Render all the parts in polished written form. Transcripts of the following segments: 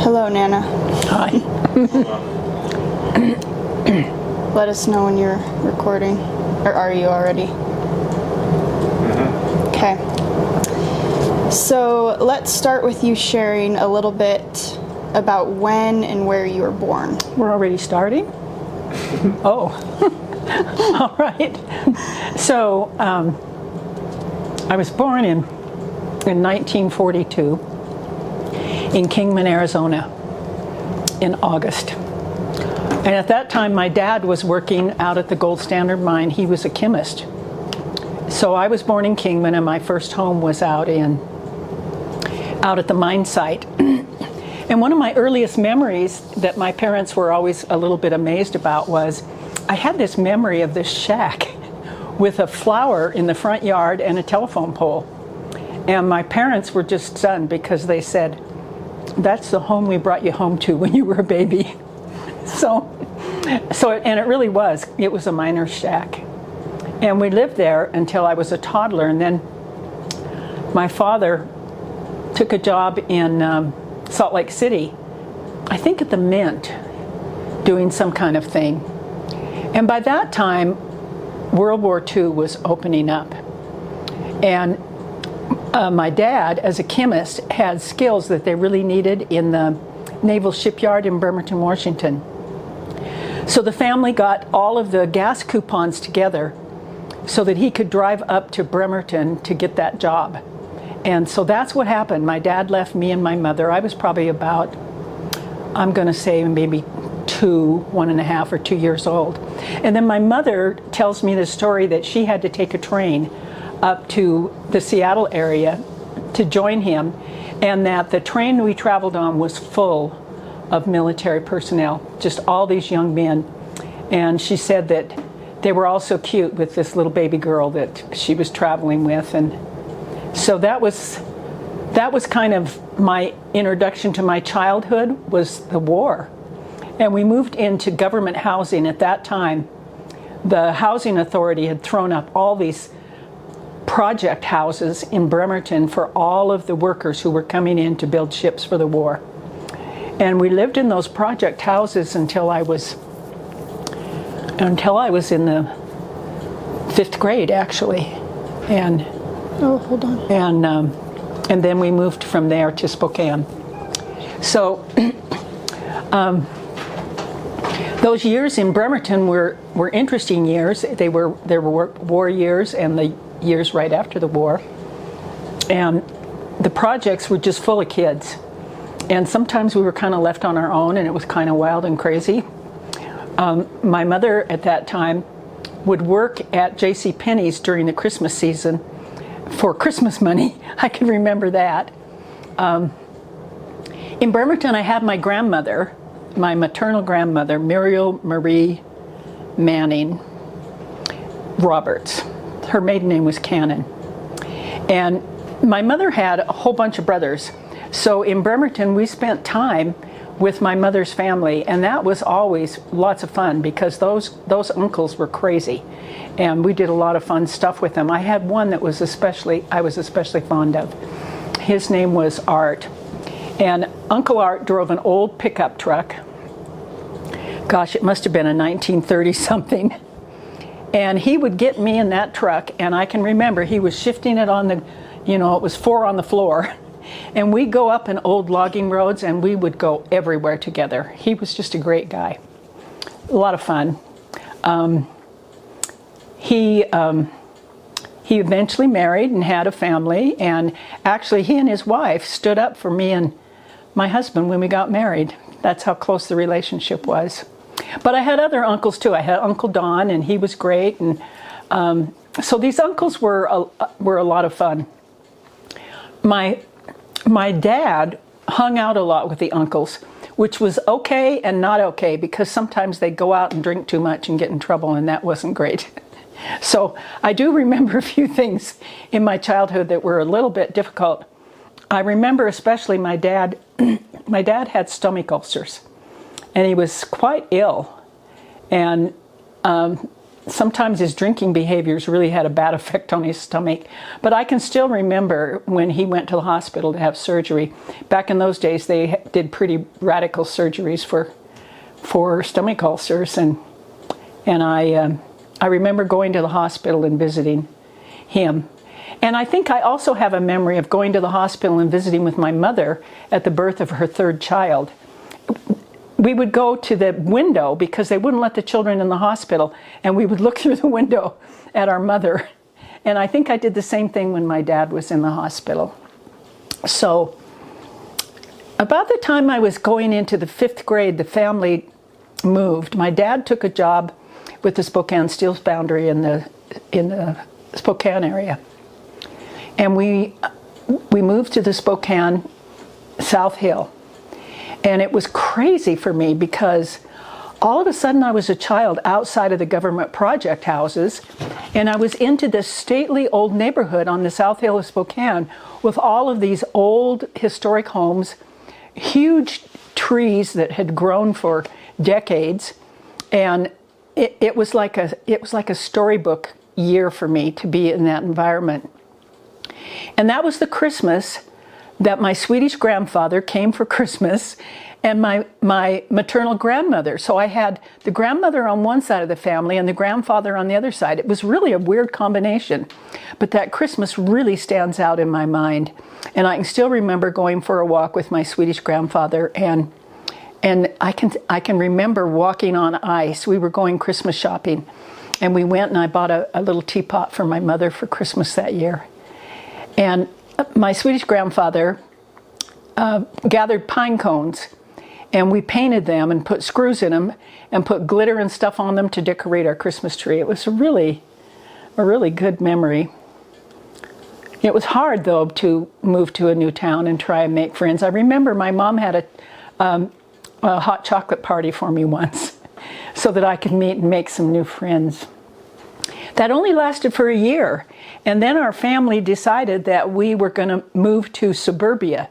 Hello, Nana. Hi. Let us know when you're recording. Or are you already? Okay. So let's start with you sharing a little bit about when and where you were born. We're already starting? Oh. All right. So I was born in 1942 in Kingman, Arizona in August. And at that time, my dad was working out at the Gold Standard Mine. He was a chemist. So I was born in Kingman, and my first home was out at the mine site. And one of my earliest memories that my parents were always a little bit amazed about was I had this memory of this shack with a flower in the front yard and a telephone pole. And my parents were just stunned because they said, "That's the home we brought you home to when you were a baby." And it really was. It was a miner's shack. And we lived there until I was a toddler. And then my father took a job in Salt Lake City, I think at the Mint, doing some kind of thing. And by that time, World War II was opening up. And my dad, as a chemist, had skills that they really needed in the Naval Shipyard in Bremerton, Washington. So the family got all of the gas coupons together so that he could drive up to Bremerton to get that job. And so that's what happened. My dad left me and my mother. I was probably about, I'm going to say maybe 1.5 or 2 years old. And then my mother tells me the story that she had to take a train up to the Seattle area to join him, and that the train we traveled on was full of military personnel, just all these young men. And she said that they were all so cute with this little baby girl that she was traveling with. And so that was kind of my introduction to my childhood, was the war. And we moved into government housing at that time. The housing authority had thrown up all these project houses in Bremerton for all of the workers who were coming in to build ships for the war. And we lived in those project houses until I was in the 5th grade, actually. And Oh, hold on. and then we moved from there to Spokane. So those years in Bremerton were interesting years. There were war years and the years right after the war. And the projects were just full of kids. And sometimes we were kind of left on our own, and it was kind of wild and crazy. My mother at that time would work at J.C. Penney's during the Christmas season for Christmas money. I can remember that. In Bremerton, I had my grandmother, my maternal grandmother, Muriel Marie Manning Roberts. Her maiden name was Cannon. And my mother had a whole bunch of brothers. So in Bremerton, we spent time with my mother's family, and that was always lots of fun because those uncles were crazy. And we did a lot of fun stuff with them. I had one that I was especially fond of. His name was Art. And Uncle Art drove an old pickup truck. Gosh, it must have been a 1930 something. And he would get me in that truck, and I can remember he was shifting it on it was 4 on the floor. And we'd go up in old logging roads, and we would go everywhere together. He was just a great guy. A lot of fun. He eventually married and had a family, and actually he and his wife stood up for me and my husband when we got married. That's how close the relationship was. But I had other uncles too. I had Uncle Don, and he was great. And so these uncles were a lot of fun. My dad hung out a lot with the uncles, which was okay and not okay, because sometimes they'd go out and drink too much and get in trouble, and that wasn't great. So I do remember a few things in my childhood that were a little bit difficult. I remember especially my dad had stomach ulcers, and he was quite ill. And sometimes his drinking behaviors really had a bad effect on his stomach. But I can still remember when he went to the hospital to have surgery. Back in those days, they did pretty radical surgeries for stomach ulcers, and I remember going to the hospital and visiting him. And I think I also have a memory of going to the hospital and visiting with my mother at the birth of her third child. We would go to the window because they wouldn't let the children in the hospital, and we would look through the window at our mother. And I think I did the same thing when my dad was in the hospital. So about the time I was going into the 5th grade, the family moved. My dad took a job with the Spokane Steel Foundry in the Spokane area. And we moved to the Spokane South Hill. And it was crazy for me because all of a sudden I was a child outside of the government project houses, and I was into this stately old neighborhood on the South Hill of Spokane with all of these old historic homes, huge trees that had grown for decades, and it was like a storybook year for me to be in that environment. And that was the Christmas that my Swedish grandfather came for Christmas, and my maternal grandmother. So I had the grandmother on one side of the family and the grandfather on the other side. It was really a weird combination, but that Christmas really stands out in my mind. And I can still remember going for a walk with my Swedish grandfather, and I can remember walking on ice. We were going Christmas shopping, and we went and I bought a little teapot for my mother for Christmas that year. And my Swedish grandfather gathered pine cones, and we painted them and put screws in them and put glitter and stuff on them to decorate our Christmas tree. It was a really good memory. It was hard, though, to move to a new town and try and make friends. I remember my mom had a hot chocolate party for me once so that I could meet and make some new friends. That only lasted for a year, and then our family decided that we were going to move to suburbia.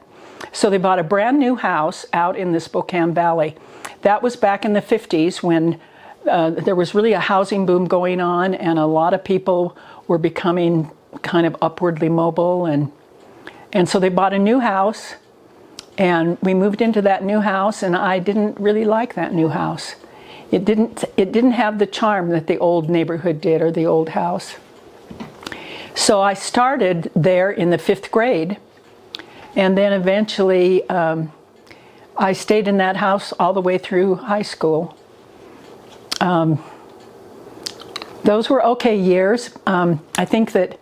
So they bought a brand new house out in the Spokane Valley. That was back in the 50s when there was really a housing boom going on, and a lot of people were becoming kind of upwardly mobile, and so they bought a new house, and we moved into that new house, and I didn't really like that new house. It didn't have the charm that the old neighborhood did, or the old house. So I started there in the 5th grade, and then eventually I stayed in that house all the way through high school. Those were okay years. I think that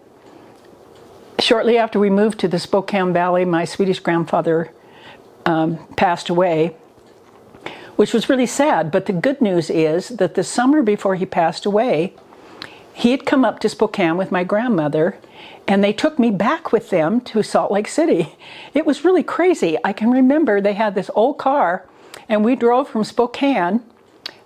shortly after we moved to the Spokane Valley, my Swedish grandfather passed away, which was really sad. But the good news is that the summer before he passed away, he had come up to Spokane with my grandmother, and they took me back with them to Salt Lake City. It was really crazy. I can remember they had this old car, and we drove from Spokane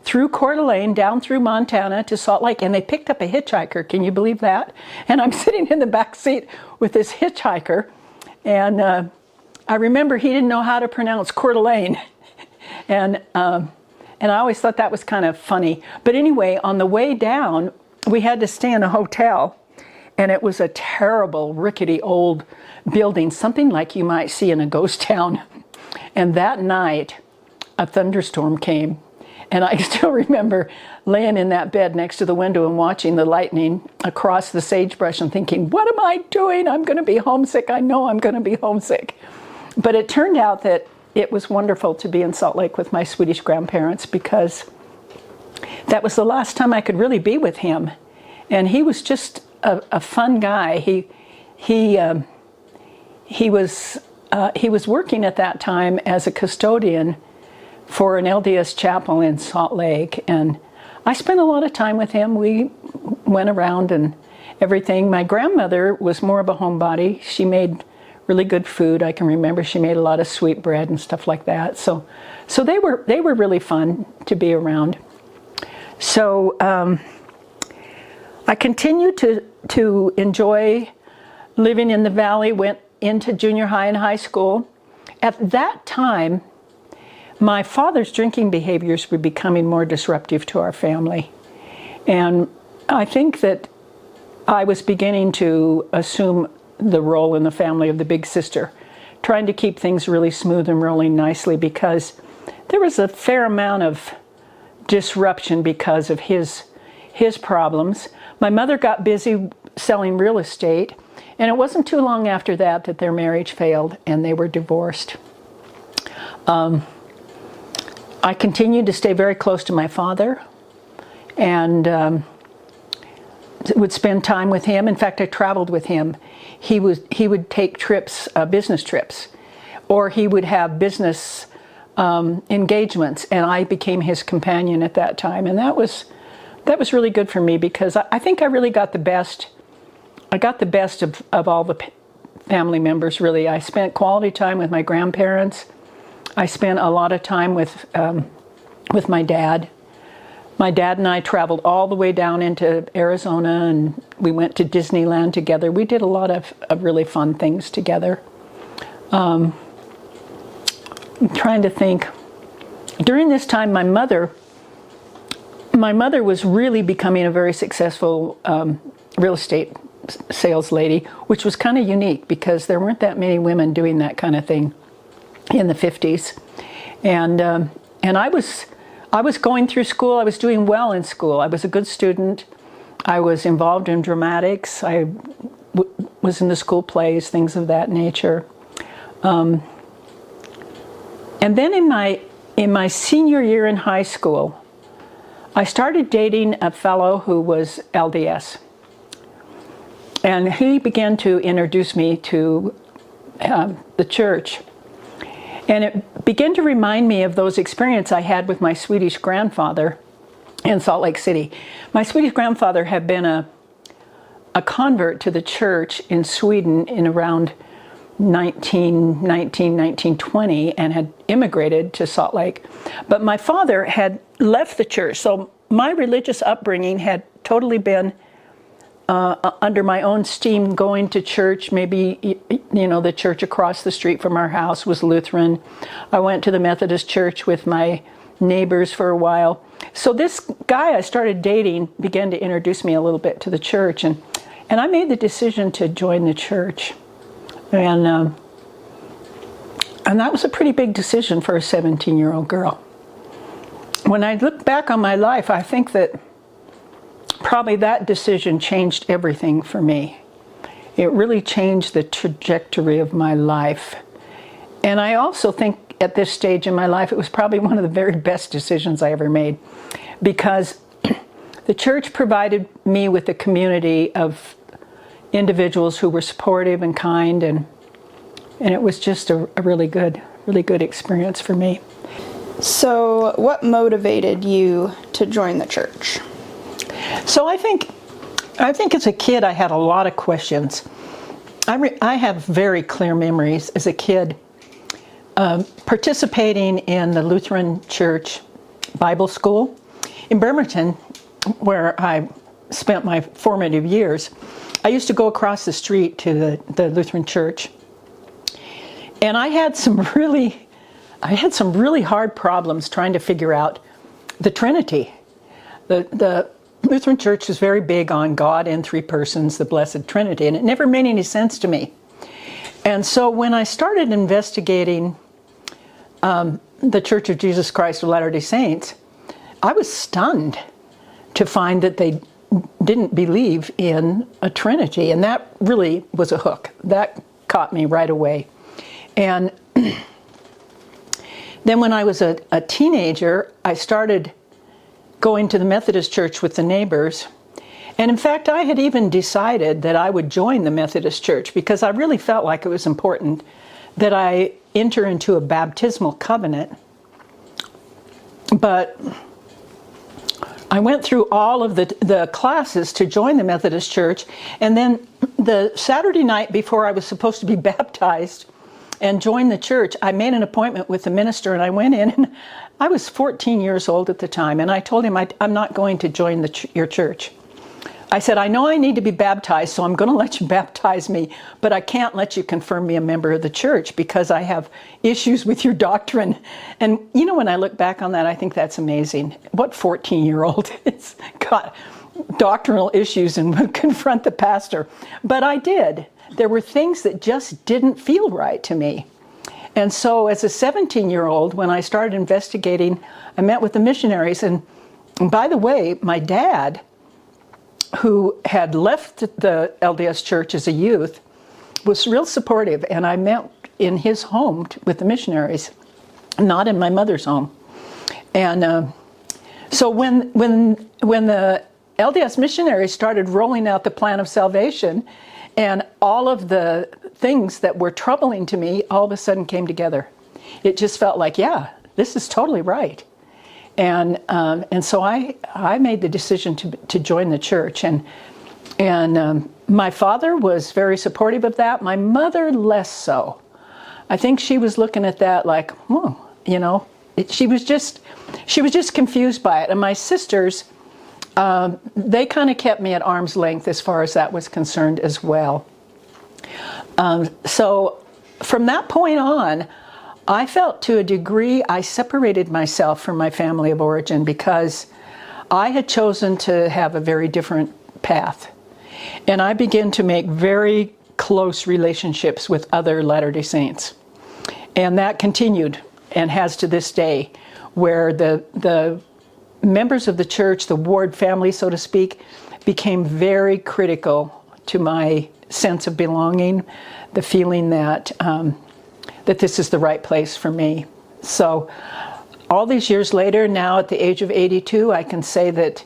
through Coeur d'Alene, down through Montana to Salt Lake, and they picked up a hitchhiker. Can you believe that? And I'm sitting in the back seat with this hitchhiker, and I remember he didn't know how to pronounce Coeur d'Alene. And I always thought that was kind of funny. But anyway, on the way down, we had to stay in a hotel, and it was a terrible, rickety old building, something like you might see in a ghost town. And that night, a thunderstorm came, and I still remember laying in that bed next to the window and watching the lightning across the sagebrush and thinking, what am I doing? I'm going to be homesick. I know I'm going to be homesick. But it turned out that it was wonderful to be in Salt Lake with my Swedish grandparents, because that was the last time I could really be with him. And he was just a fun guy. He was working at that time as a custodian for an LDS chapel in Salt Lake, and I spent a lot of time with him. We went around and everything. My grandmother was more of a homebody. She made really good food. I can remember she made a lot of sweet bread and stuff like that. So they were really fun to be around. So I continued to enjoy living in the valley, went into junior high and high school. At that time, my father's drinking behaviors were becoming more disruptive to our family. And I think that I was beginning to assume the role in the family of the big sister, trying to keep things really smooth and rolling nicely, because there was a fair amount of disruption because of his problems. My mother got busy selling real estate, and it wasn't too long after that that their marriage failed and they were divorced. I continued to stay very close to my father, and would spend time with him. In fact, I traveled with him. He would take trips, business trips, or he would have business engagements, and I became his companion at that time. And that was really good for me, because I think I really got the best. I got the best of all the family members, really. I spent quality time with my grandparents. I spent a lot of time with my dad. My dad and I traveled all the way down into Arizona, and we went to Disneyland together. We did a lot of really fun things together. I'm trying to think. During this time, my mother was really becoming a very successful real estate sales lady, which was kind of unique because there weren't that many women doing that kind of thing in the 50s. And I was going through school. I was doing well in school. I was a good student. I was involved in dramatics. I was in the school plays, things of that nature. And then in my senior year in high school, I started dating a fellow who was LDS. And he began to introduce me to the church. And it began to remind me of those experiences I had with my Swedish grandfather in Salt Lake City. My Swedish grandfather had been a convert to the church in Sweden in around 1920, and had immigrated to Salt Lake. But my father had left the church, so my religious upbringing had totally been under my own steam, going to church. Maybe, the church across the street from our house was Lutheran. I went to the Methodist church with my neighbors for a while. So this guy I started dating began to introduce me a little bit to the church, and I made the decision to join the church. And that was a pretty big decision for a 17-year-old girl. When I look back on my life, I think that probably that decision changed everything for me. It really changed the trajectory of my life. And I also think at this stage in my life, it was probably one of the very best decisions I ever made, because the church provided me with a community of individuals who were supportive and kind, and it was just a really good experience for me. So what motivated you to join the church? So I think as a kid I had a lot of questions. I have very clear memories as a kid participating in the Lutheran Church Bible School in Bremerton, where I spent my formative years. I used to go across the street to the Lutheran Church, and I had some really hard problems trying to figure out the Trinity. The Lutheran Church is very big on God in three persons, the Blessed Trinity, and it never made any sense to me. And so when I started investigating the Church of Jesus Christ of Latter-day Saints, I was stunned to find that they didn't believe in a Trinity, and that really was a hook. That caught me right away. And then when I was a teenager, I started going to the Methodist church with the neighbors. And in fact, I had even decided that I would join the Methodist church because I really felt like it was important that I enter into a baptismal covenant. But I went through all of the classes to join the Methodist church, and then the Saturday night before I was supposed to be baptized and join the church, I made an appointment with the minister, and I went in, and I was 14 years old at the time, and I told him, I'm not going to join your church. I said, I know I need to be baptized, so I'm going to let you baptize me, but I can't let you confirm me a member of the church because I have issues with your doctrine. And when I look back on that, I think that's amazing. What 14-year-old? God, doctrinal issues and would confront the pastor. But I did. There were things that just didn't feel right to me. And so as a 17-year-old, when I started investigating, I met with the missionaries. And by the way, my dad, who had left the LDS Church as a youth, was real supportive. And I met in his home with the missionaries, not in my mother's home. And so when the LDS missionaries started rolling out the plan of salvation, and all of the things that were troubling to me all of a sudden came together. It just felt like, yeah, this is totally right. And so I made the decision to join the church. And my father was very supportive of that. My mother less so. I think she was looking at that like, oh, you know, she was just confused by it. And my sisters, they kind of kept me at arm's length as far as that was concerned as well. So from that point on, I felt to a degree I separated myself from my family of origin because I had chosen to have a very different path. And I began to make very close relationships with other Latter-day Saints. And that continued and has to this day, where the members of the church, the Ward family, so to speak, became very critical to my sense of belonging, the feeling that that this is the right place for me. So all these years later, now at the age of 82, I can say that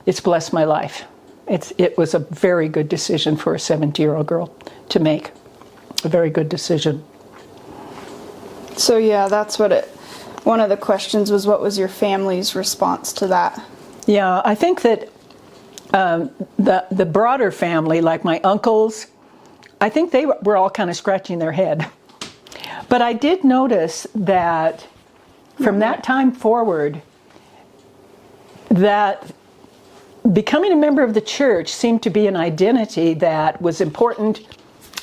it's blessed my life. It was a very good decision for a 70-year-old girl to make. A very good decision. So yeah, that's what one of the questions was, what was your family's response to that? Yeah, I think that the broader family, like my uncles, I think they were all kind of scratching their head. But I did notice that from that time forward, that becoming a member of the church seemed to be an identity that was important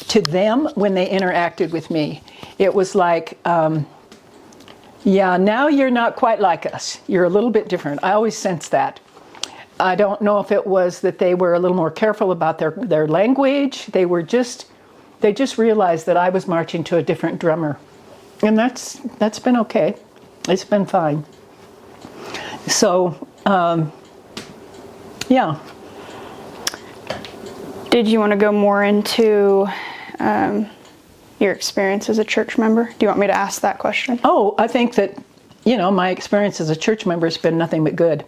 to them when they interacted with me. It was like, yeah, now you're not quite like us. You're a little bit different. I always sensed that. I don't know if it was that they were a little more careful about their language. They just realized that I was marching to a different drummer. And that's been okay. It's been fine. So, yeah. Did you want to go more into your experience as a church member? Do you want me to ask that question? Oh, I think that, my experience as a church member has been nothing but good.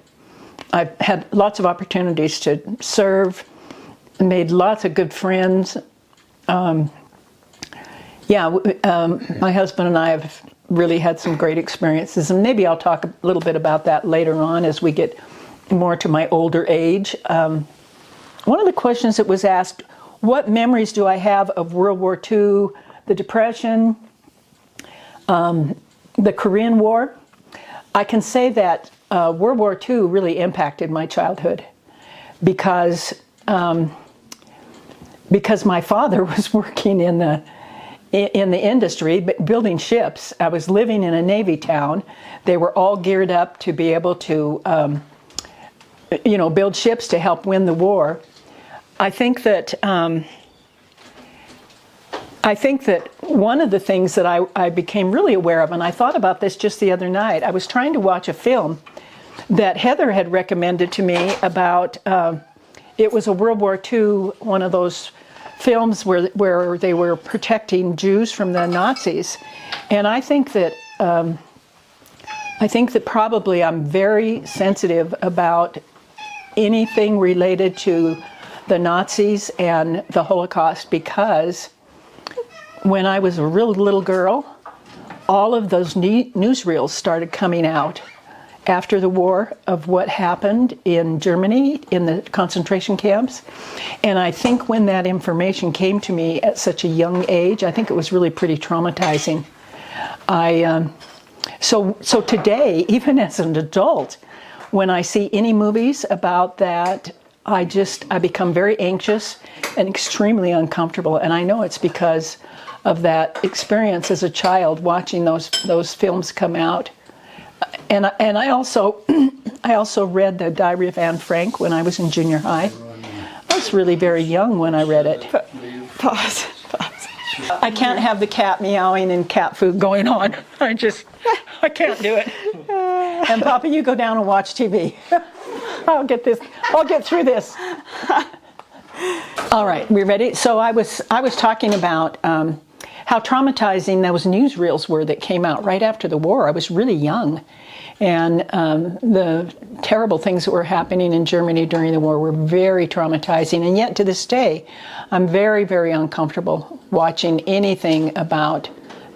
I've had lots of opportunities to serve, made lots of good friends. My husband and I have really had some great experiences, and maybe I'll talk a little bit about that later on as we get more to my older age. One of the questions that was asked, what memories do I have of World War II, the Depression, the Korean War? I can say that World War II really impacted my childhood because my father was working in the industry, building ships. I was living in a Navy town. They were all geared up to be able to, build ships to help win the war. I think that one of the things that I became really aware of, and I thought about this just the other night, I was trying to watch a film that Heather had recommended to me about, it was a World War II, one of those films where they were protecting Jews from the Nazis. And I think that probably I'm very sensitive about anything related to the Nazis and the Holocaust, because when I was a real little girl, all of those newsreels started coming out after the war of what happened in Germany in the concentration camps. And I think when that information came to me at such a young age, I think it was really pretty traumatizing. So today, even as an adult, when I see any movies about that, I become very anxious and extremely uncomfortable. And I know it's because of that experience as a child watching those films come out. And I also, I also read the Diary of Anne Frank when I was in junior high. I was really very young when I read it. Pause. I can't have the cat meowing and cat food going on. I can't do it. And Papa, you go down and watch TV. I'll get through this. All right, we ready? So I was talking about how traumatizing those newsreels were that came out right after the war. I was really young. And the terrible things that were happening in Germany during the war were very traumatizing. And yet to this day, I'm very, very uncomfortable watching anything about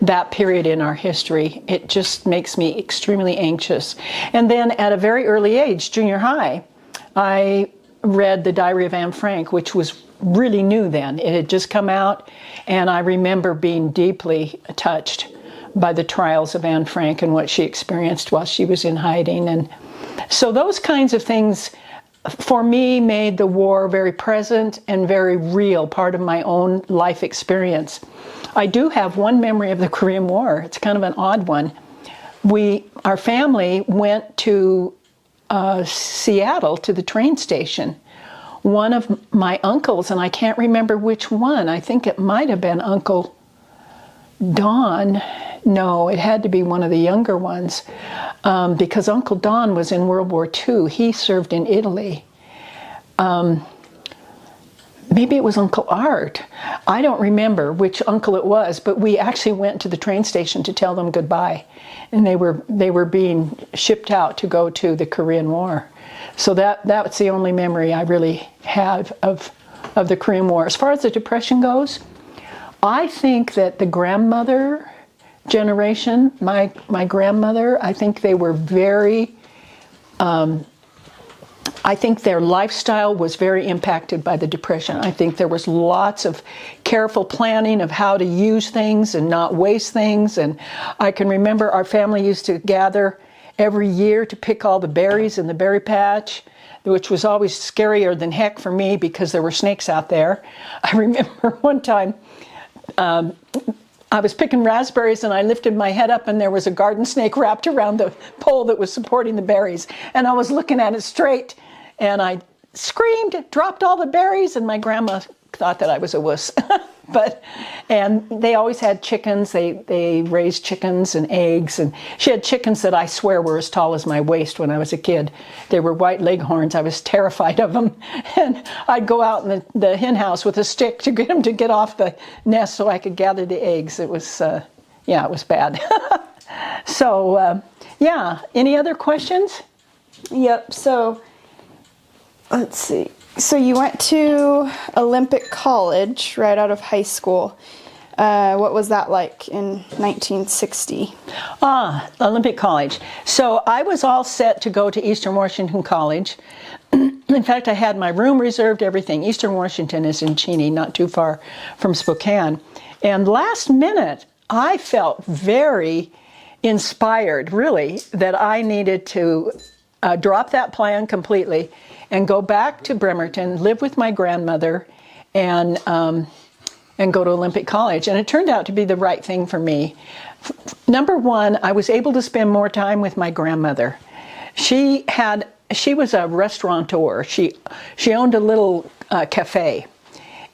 that period in our history. It just makes me extremely anxious. And then at a very early age, junior high, I read the Diary of Anne Frank, which was really new then. It had just come out, and I remember being deeply touched by the trials of Anne Frank and what she experienced while she was in hiding. And so those kinds of things, for me, made the war very present and very real, part of my own life experience. I do have one memory of the Korean War. It's kind of an odd one. Our family went to Seattle to the train station. One of my uncles, and I can't remember which one, I think it might have been Uncle Don. No, it had to be one of the younger ones, because Uncle Don was in World War II. He served in Italy. Maybe it was Uncle Art. I don't remember which uncle it was, but we actually went to the train station to tell them goodbye. And they were being shipped out to go to the Korean War. So that's the only memory I really have of the Korean War. As far as the Depression goes, I think that the grandmother generation, my grandmother, I think they were very, I think their lifestyle was very impacted by the Depression. I think there was lots of careful planning of how to use things and not waste things. And I can remember our family used to gather every year to pick all the berries in the berry patch, which was always scarier than heck for me because there were snakes out there. I remember one time, I was picking raspberries and I lifted my head up and there was a garden snake wrapped around the pole that was supporting the berries. And I was looking at it straight and I screamed, dropped all the berries, and my grandma thought that I was a wuss. And they always had chickens. They raised chickens and eggs, and she had chickens that I swear were as tall as my waist when I was a kid. They were white leghorns. I was terrified of them. And I'd go out in the hen house with a stick to get them to get off the nest so I could gather the eggs. It was, it was bad. So, any other questions? Yep. So, let's see. So you went to Olympic College right out of high school. What was that like in 1960? Olympic College. So I was all set to go to Eastern Washington College. In fact, I had my room reserved, everything. Eastern Washington is in Cheney, not too far from Spokane. And last minute, I felt very inspired, really, that I needed to drop that plan completely and go back to Bremerton, live with my grandmother, and go to Olympic College. And it turned out to be the right thing for me. Number one, I was able to spend more time with my grandmother. She was a restaurateur. She owned a little cafe,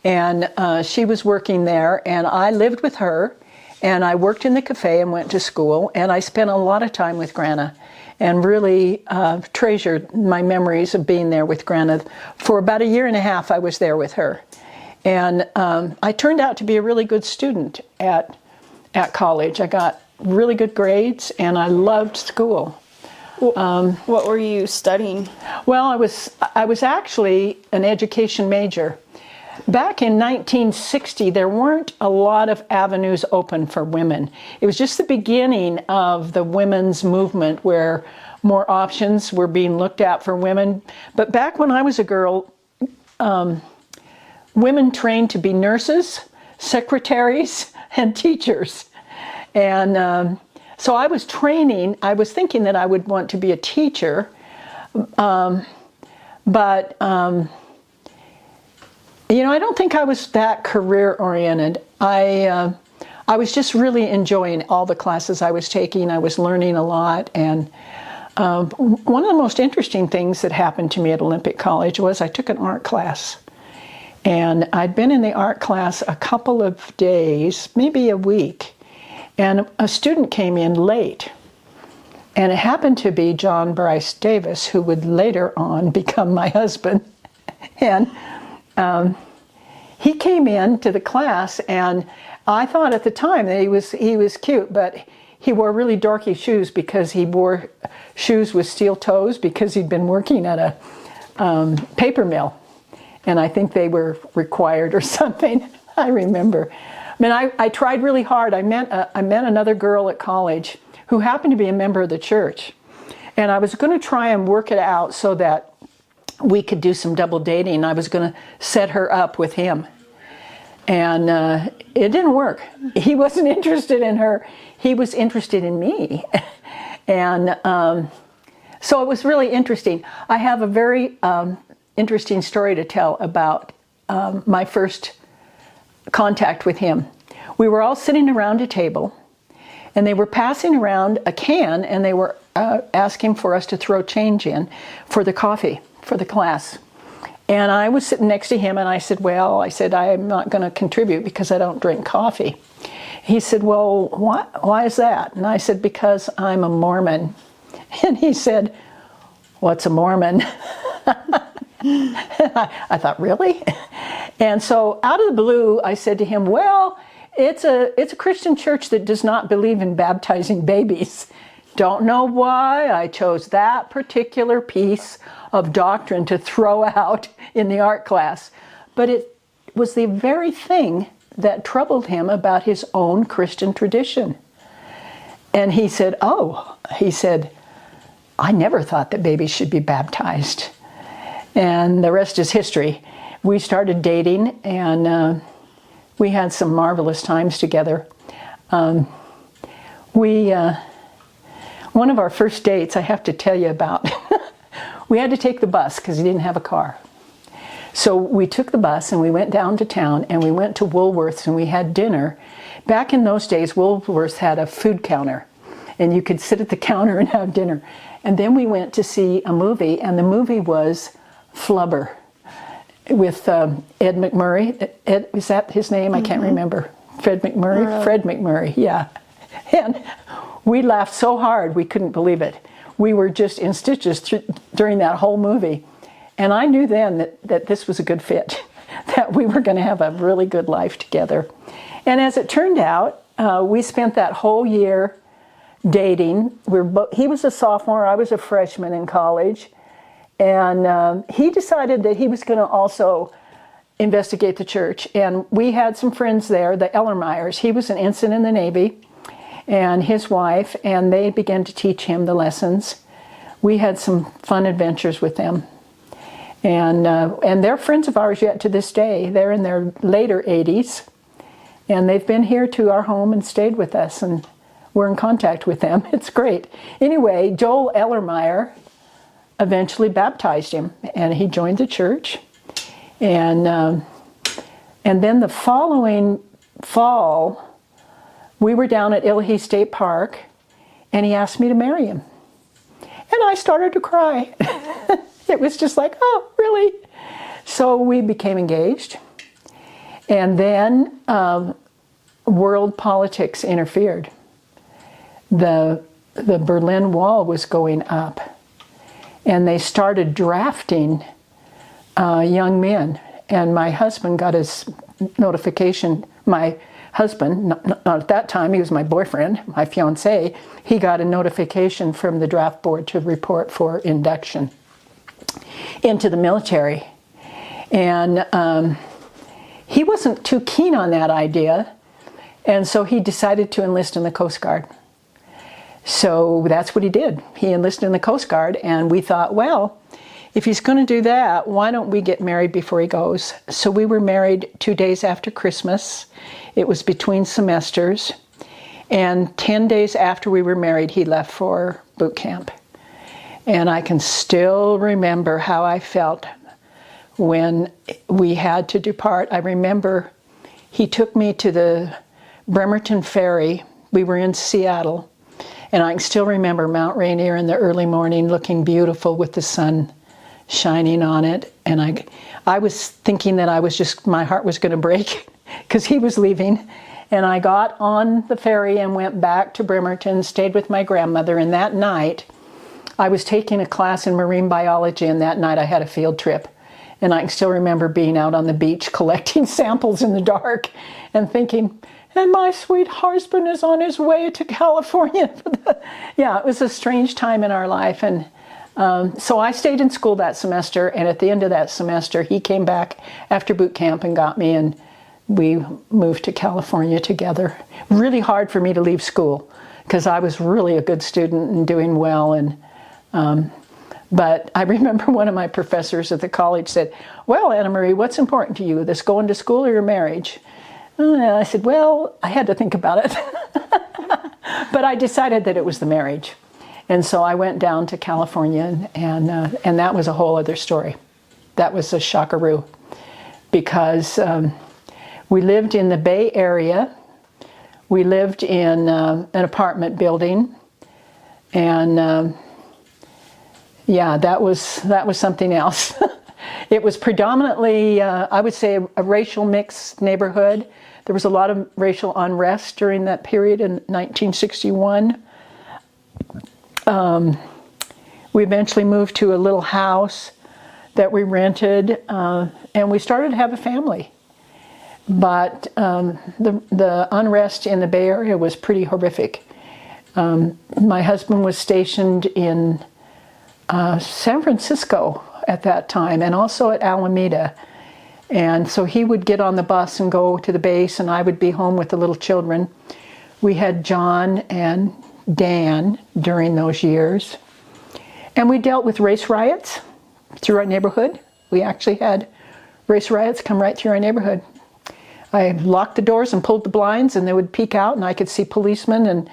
and she was working there, and I lived with her, and I worked in the cafe and went to school, and I spent a lot of time with Grandma, and really treasured my memories of being there with Grandma. For about a year and a half, I was there with her. And I turned out to be a really good student at college. I got really good grades, and I loved school. What were you studying? Well, I was actually an education major. Back in 1960, there weren't a lot of avenues open for women. It was just the beginning of the women's movement where more options were being looked at for women. But back when I was a girl, women trained to be nurses, secretaries, and teachers. And so I was training. I was thinking that I would want to be a teacher, but I don't think I was that career-oriented. I was just really enjoying all the classes I was taking. I was learning a lot, and One of the most interesting things that happened to me at Olympic College was I took an art class. And I'd been in the art class a couple of days, maybe a week, and a student came in late. And it happened to be John Bryce Davis, who would later on become my husband. And he came in to the class, and I thought at the time that he was cute, but he wore really dorky shoes because he wore shoes with steel toes because he'd been working at a paper mill. And I think they were required or something. I remember. I mean, I tried really hard. I met another girl at college who happened to be a member of the church. And I was going to try and work it out so that we could do some double dating. I was going to set her up with him. And it didn't work. He wasn't interested in her. He was interested in me. And so it was really interesting. I have a very interesting story to tell about my first contact with him. We were all sitting around a table, and they were passing around a can, and they were asking for us to throw change in for the coffee for the class. And I was sitting next to him, and I said, I'm not going to contribute because I don't drink coffee. He said, well, why is that? And I said, because I'm a Mormon. And he said, what's a Mormon? I thought, really? And so out of the blue, I said to him, well, it's a Christian church that does not believe in baptizing babies. Don't know why I chose that particular piece of doctrine to throw out in the art class. But it was the very thing that troubled him about his own Christian tradition. And he said, I never thought that babies should be baptized. And the rest is history. We started dating, and we had some marvelous times together. One of our first dates, I have to tell you about, we had to take the bus because he didn't have a car. So we took the bus and we went down to town, and we went to Woolworths and we had dinner. Back in those days, Woolworths had a food counter, and you could sit at the counter and have dinner. And then we went to see a movie, and the movie was Flubber with Ed McMurray. Ed, is that his name? I can't remember. Fred McMurray? Fred McMurray, yeah. And we laughed so hard we couldn't believe it. We were just in stitches during that whole movie. And I knew then that this was a good fit, that we were going to have a really good life together. And as it turned out, we spent that whole year dating. He was a sophomore, I was a freshman in college. And he decided that he was going to also investigate the church. And we had some friends there, the Ellermeyers. He was an ensign in the Navy, and his wife, and they began to teach him the lessons. We had some fun adventures with them. And they're friends of ours yet to this day. They're in their later 80s, and they've been here to our home and stayed with us, and we're in contact with them. It's great. Anyway, Joel Ellermeyer eventually baptized him, and he joined the church. And then the following fall, we were down at Illahee State Park, and he asked me to marry him. And I started to cry. It was just like, oh, really? So we became engaged. And then world politics interfered. The Berlin Wall was going up, and they started drafting young men. And my husband got his notification. My husband, not at that time, he was my boyfriend, my fiancé, he got a notification from the draft board to report for induction into the military. And he wasn't too keen on that idea, and so he decided to enlist in the Coast Guard. So that's what he did. He enlisted in the Coast Guard, and we thought, well, if he's going to do that, why don't we get married before he goes? So we were married 2 days after Christmas. It was between semesters. And 10 days after we were married, he left for boot camp. And I can still remember how I felt when we had to depart. I remember he took me to the Bremerton Ferry. We were in Seattle. And I can still remember Mount Rainier in the early morning looking beautiful with the sun shining on it. And I was thinking that my heart was going to break because he was leaving. And I got on the ferry and went back to Bremerton, stayed with my grandmother. And that night, I was taking a class in marine biology, and that night I had a field trip. And I can still remember being out on the beach collecting samples in the dark and thinking, and my sweet husband is on his way to California. Yeah, it was a strange time in our life. And so I stayed in school that semester, and at the end of that semester, he came back after boot camp and got me, and we moved to California together. Really hard for me to leave school because I was really a good student and doing well. But I remember one of my professors at the college said, well, Anna Marie, what's important to you, this going to school or your marriage? And I said, well, I had to think about it. But I decided that it was the marriage. And so I went down to California, and that was a whole other story. That was a shockaroo because we lived in the Bay Area. We lived in an apartment building, and yeah, that was something else. It was predominantly, I would say, a racial mixed neighborhood. There was a lot of racial unrest during that period in 1961. We eventually moved to a little house that we rented, and we started to have a family. But the unrest in the Bay Area was pretty horrific. My husband was stationed in San Francisco at that time, and also at Alameda. And so he would get on the bus and go to the base, and I would be home with the little children. We had John and Dan during those years. And we dealt with race riots through our neighborhood. We actually had race riots come right through our neighborhood. I locked the doors and pulled the blinds, and they would peek out, and I could see policemen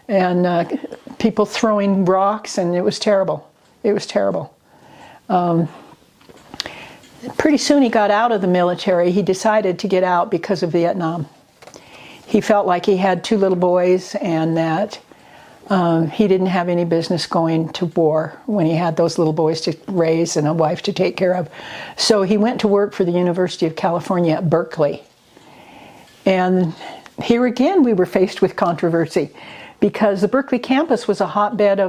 and people throwing rocks, and it was terrible. It was terrible. Pretty soon he got out of the military. He decided to get out because of Vietnam. He felt like he had two little boys, and that he didn't have any business going to war when he had those little boys to raise and a wife to take care of. So he went to work for the University of California at Berkeley. And here again we were faced with controversy because the Berkeley campus was a hotbed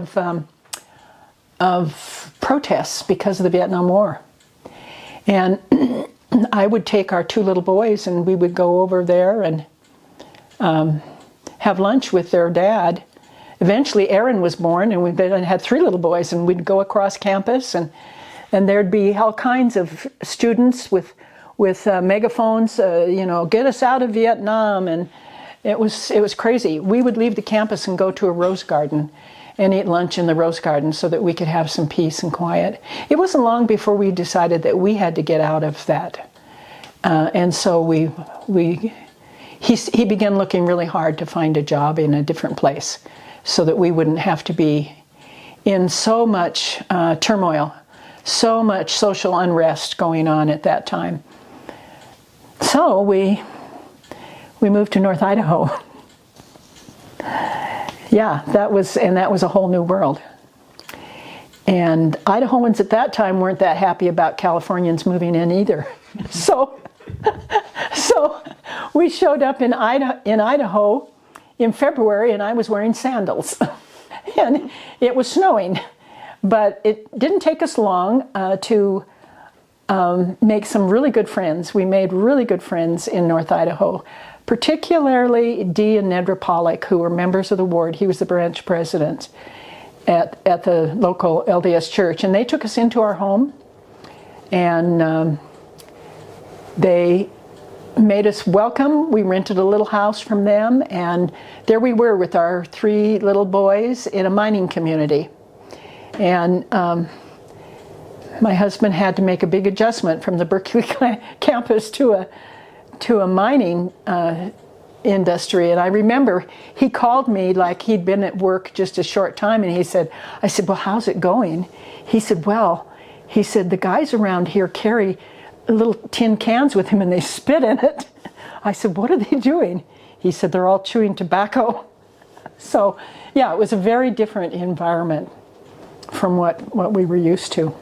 of protests because of the Vietnam War. And I would take our two little boys, and we would go over there and have lunch with their dad. Eventually Aaron was born, and we had three little boys, and we'd go across campus, and there'd be all kinds of students with megaphones, get us out of Vietnam, and it was crazy. We would leave the campus and go to a rose garden and eat lunch in the rose garden so that we could have some peace and quiet. It wasn't long before we decided that we had to get out of that. And so he began looking really hard to find a job in a different place so that we wouldn't have to be in so much turmoil, so much social unrest going on at that time. So we moved to North Idaho. Yeah, that was a whole new world. And Idahoans at that time weren't that happy about Californians moving in either. So we showed up in Idaho in February, and I was wearing sandals. And it was snowing. But it didn't take us long to make some really good friends. We made really good friends in North Idaho, particularly Dee and Nedra Pollock, who were members of the ward. He was the branch president at the local LDS church. And they took us into our home, and they made us welcome. We rented a little house from them, and there we were with our three little boys in a mining community. And my husband had to make a big adjustment from the Berkeley campus to a mining industry. And I remember he called me like he'd been at work just a short time, and I said, well, how's it going? He said, the guys around here carry little tin cans with him and they spit in it. I said, what are they doing? He said, they're all chewing tobacco. So, yeah, it was a very different environment from what we were used to.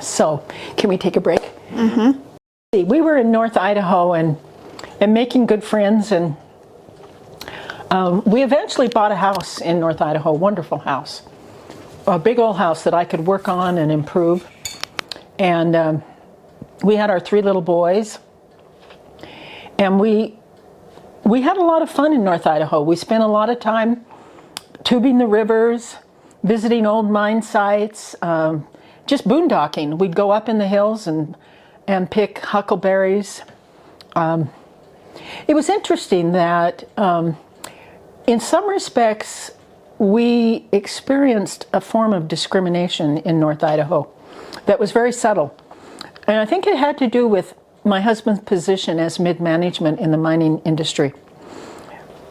So, can we take a break? Mm-hmm. We were in North Idaho and making good friends, and we eventually bought a house in North Idaho, wonderful house. A big old house that I could work on and improve. And we had our 3 little boys. And we had a lot of fun in North Idaho. We spent a lot of time tubing the rivers, visiting old mine sites, just boondocking. We'd go up in the hills and pick huckleberries. It was interesting that in some respects we experienced a form of discrimination in North Idaho that was very subtle. And I think it had to do with my husband's position as mid-management in the mining industry.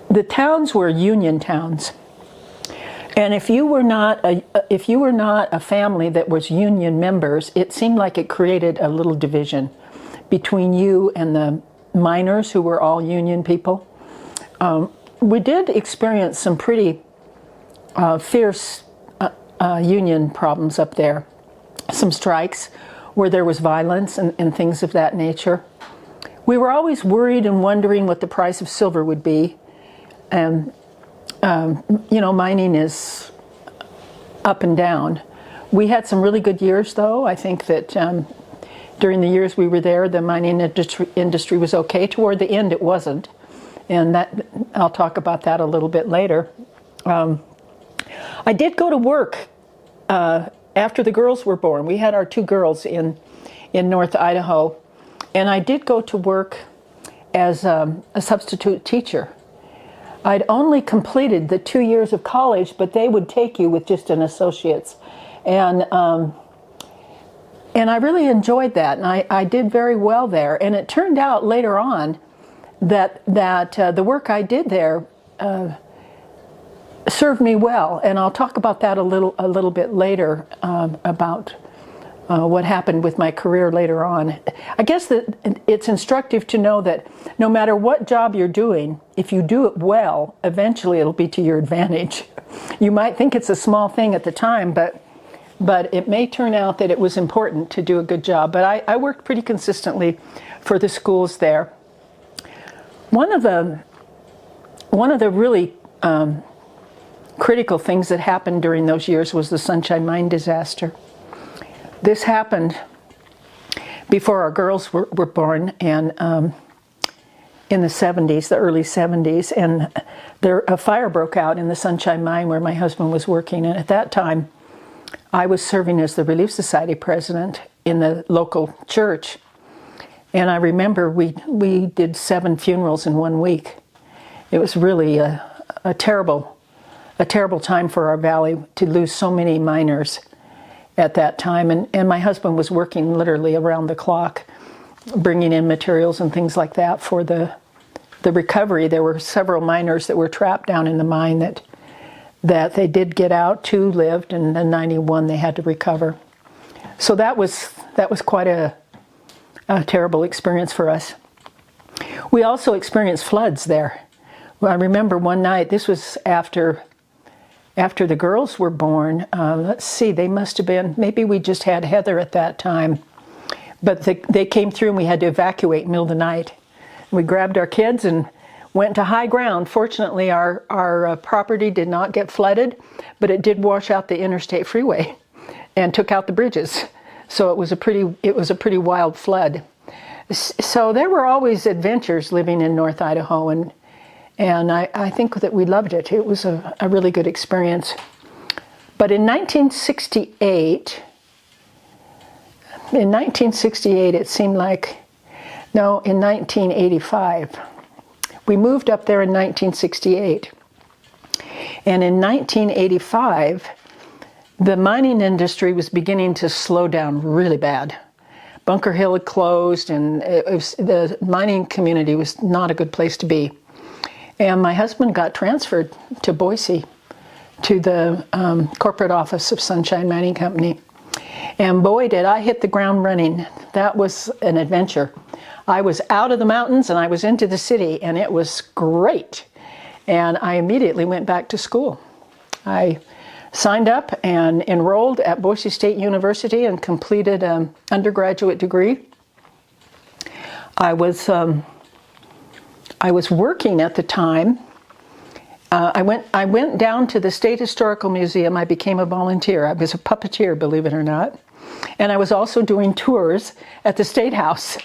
The towns were union towns. And if you were not a family that was union members, it seemed like it created a little division between you and the miners, who were all union people. We did experience some pretty fierce union problems up there. Some strikes where there was violence and things of that nature. We were always worried and wondering what the price of silver would be. And mining is up and down. We had some really good years, though. I think that during the years we were there, the mining industry was okay. Toward the end, it wasn't. And that I'll talk about that a little bit later. I did go to work after the girls were born. We had our 2 girls in North Idaho. And I did go to work as a substitute teacher. I'd only completed the 2 years of college, but they would take you with just an associate's. And I really enjoyed that, and I did very well there. And it turned out later on that the work I did there served me well, and I'll talk about that a little bit later, about what happened with my career later on. I guess that it's instructive to know that no matter what job you're doing, if you do it well, eventually it'll be to your advantage. You might think it's a small thing at the time, but it may turn out that it was important to do a good job. But I worked pretty consistently for the schools there. One of the really critical things that happened during those years was the Sunshine Mine disaster. This happened before our girls were born, and in the 70s, the early 70s, and a fire broke out in the Sunshine Mine where my husband was working. And at that time, I was serving as the Relief Society president in the local church. And I remember we did 7 funerals in 1 week. It was really a terrible time for our valley to lose so many miners at that time. And my husband was working literally around the clock, bringing in materials and things like that for the recovery. There were several miners that were trapped down in the mine that they did get out. 2 lived, and then 91 they had to recover. So that was quite a terrible experience for us. We also experienced floods there. I remember one night, this was after the girls were born. Let's see, they must have been, maybe we just had Heather at that time. But they came through and we had to evacuate in the middle of the night. We grabbed our kids and went to high ground. Fortunately, our property did not get flooded, but it did wash out the interstate freeway and took out the bridges. So it was a pretty wild flood. So there were always adventures living in North Idaho, and I think that we loved it. It was a really good experience. But in 1968, it seemed like, no, in 1985. We moved up there in 1968. And in 1985, the mining industry was beginning to slow down really bad. Bunker Hill had closed, and the mining community was not a good place to be. And my husband got transferred to Boise, to the corporate office of Sunshine Mining Company. And boy, did I hit the ground running. That was an adventure. I was out of the mountains and I was into the city, and it was great. and I immediately went back to school. I signed up and enrolled at Boise State University and completed an undergraduate degree. I was working at the time. I went down to the State Historical Museum. I became a volunteer. I was a puppeteer, believe it or not. And I was also doing tours at the State House.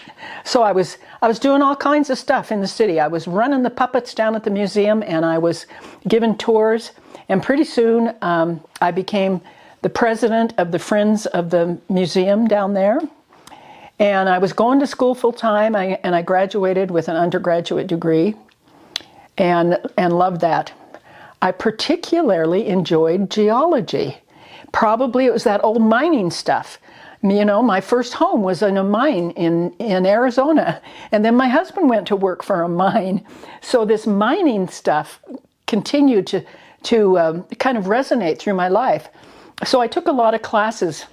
So I was doing all kinds of stuff in the city. I was running the puppets down at the museum, and I was giving tours. And pretty soon I became the president of the Friends of the Museum down there. And I was going to school full time, and I graduated with an undergraduate degree and loved that. I particularly enjoyed geology. Probably it was that old mining stuff. You know, my first home was in a mine in Arizona, and then my husband went to work for a mine. So this mining stuff continued to kind of resonate through my life. So I took a lot of classes,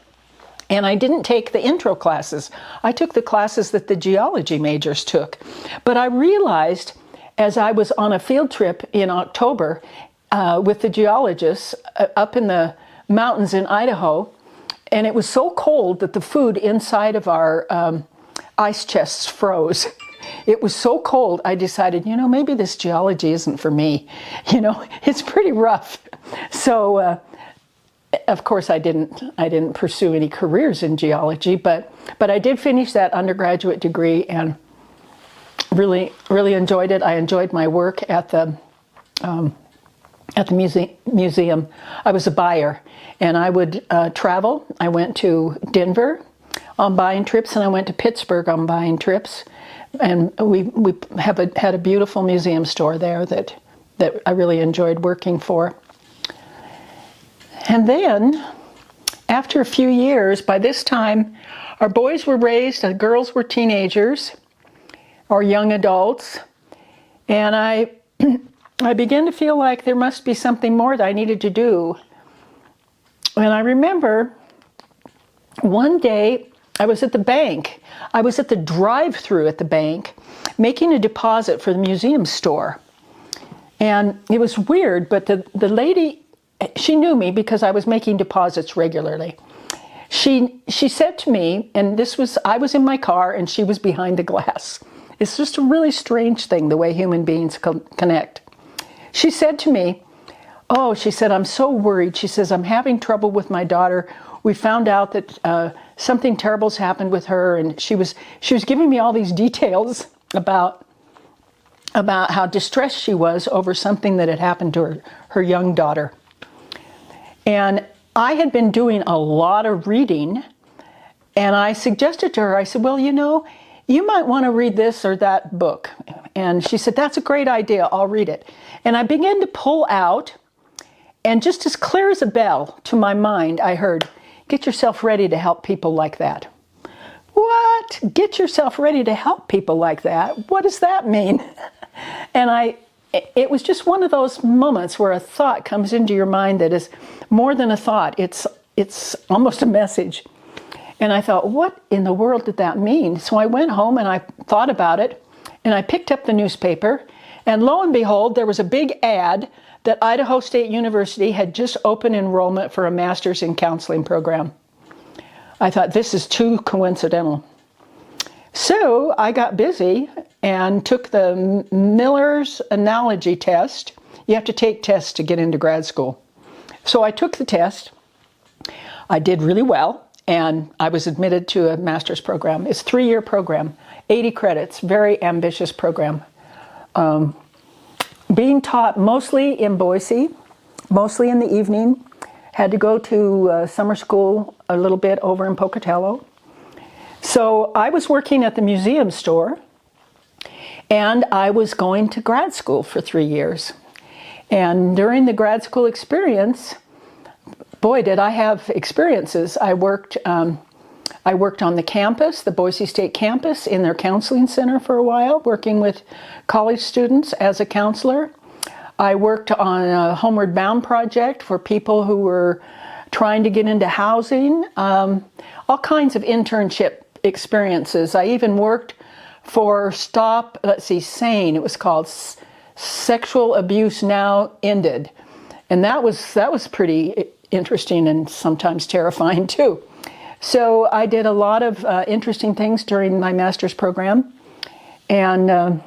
and I didn't take the intro classes. I took the classes that the geology majors took. But I realized as I was on a field trip in October with the geologists up in the mountains in Idaho, and it was so cold that the food inside of our ice chests froze. It was so cold, I decided, you know, maybe this geology isn't for me. You know, it's pretty rough. So, of course, I didn't pursue any careers in geology, but I did finish that undergraduate degree and really enjoyed it. I enjoyed my work at the museum. I was a buyer, and I would travel. I went to Denver on buying trips, and I went to Pittsburgh on buying trips. And we had a beautiful museum store there that I really enjoyed working for. And then, after a few years, by this time, our boys were raised, the girls were teenagers or young adults, and I began to feel like there must be something more that I needed to do. And I remember one day I was at the bank. I was at the drive-through at the bank making a deposit for the museum store. And it was weird, but the lady, she knew me because I was making deposits regularly. She said to me, and I was in my car and she was behind the glass. It's just a really strange thing, the way human beings connect. She said to me, oh, she said, I'm so worried. She says, I'm having trouble with my daughter. We found out that something terrible's happened with her, and she was giving me all these details about how distressed she was over something that had happened to her young daughter. And I had been doing a lot of reading, and I suggested to her, I said, well, you know, you might want to read this or that book. And she said, that's a great idea, I'll read it. And I began to pull out, and just as clear as a bell to my mind, I heard, get yourself ready to help people like that. What? Get yourself ready to help people like that? What does that mean? And it was just one of those moments where a thought comes into your mind that is more than a thought. It's almost a message. And I thought, what in the world did that mean? So I went home and I thought about it, and I picked up the newspaper, and lo and behold, there was a big ad that Idaho State University had just opened enrollment for a master's in counseling program. I thought, this is too coincidental. So I got busy and took the Miller's Analogy test. You have to take tests to get into grad school. So I took the test. I did really well, and I was admitted to a master's program. It's a 3-year program, 80 credits, very ambitious program. Being taught mostly in Boise, mostly in the evening. Had to go to summer school a little bit over in Pocatello. So I was working at the museum store, and I was going to grad school for 3 years. And during the grad school experience, boy, did I have experiences. I worked on the campus, the Boise State campus, in their counseling center for a while, working with college students as a counselor. I worked on a Homeward Bound project for people who were trying to get into housing, all kinds of internship experiences. I even worked for SANE, it was called Sexual Abuse Now Ended. And that was pretty interesting and sometimes terrifying too. So I did a lot of interesting things during my master's program, and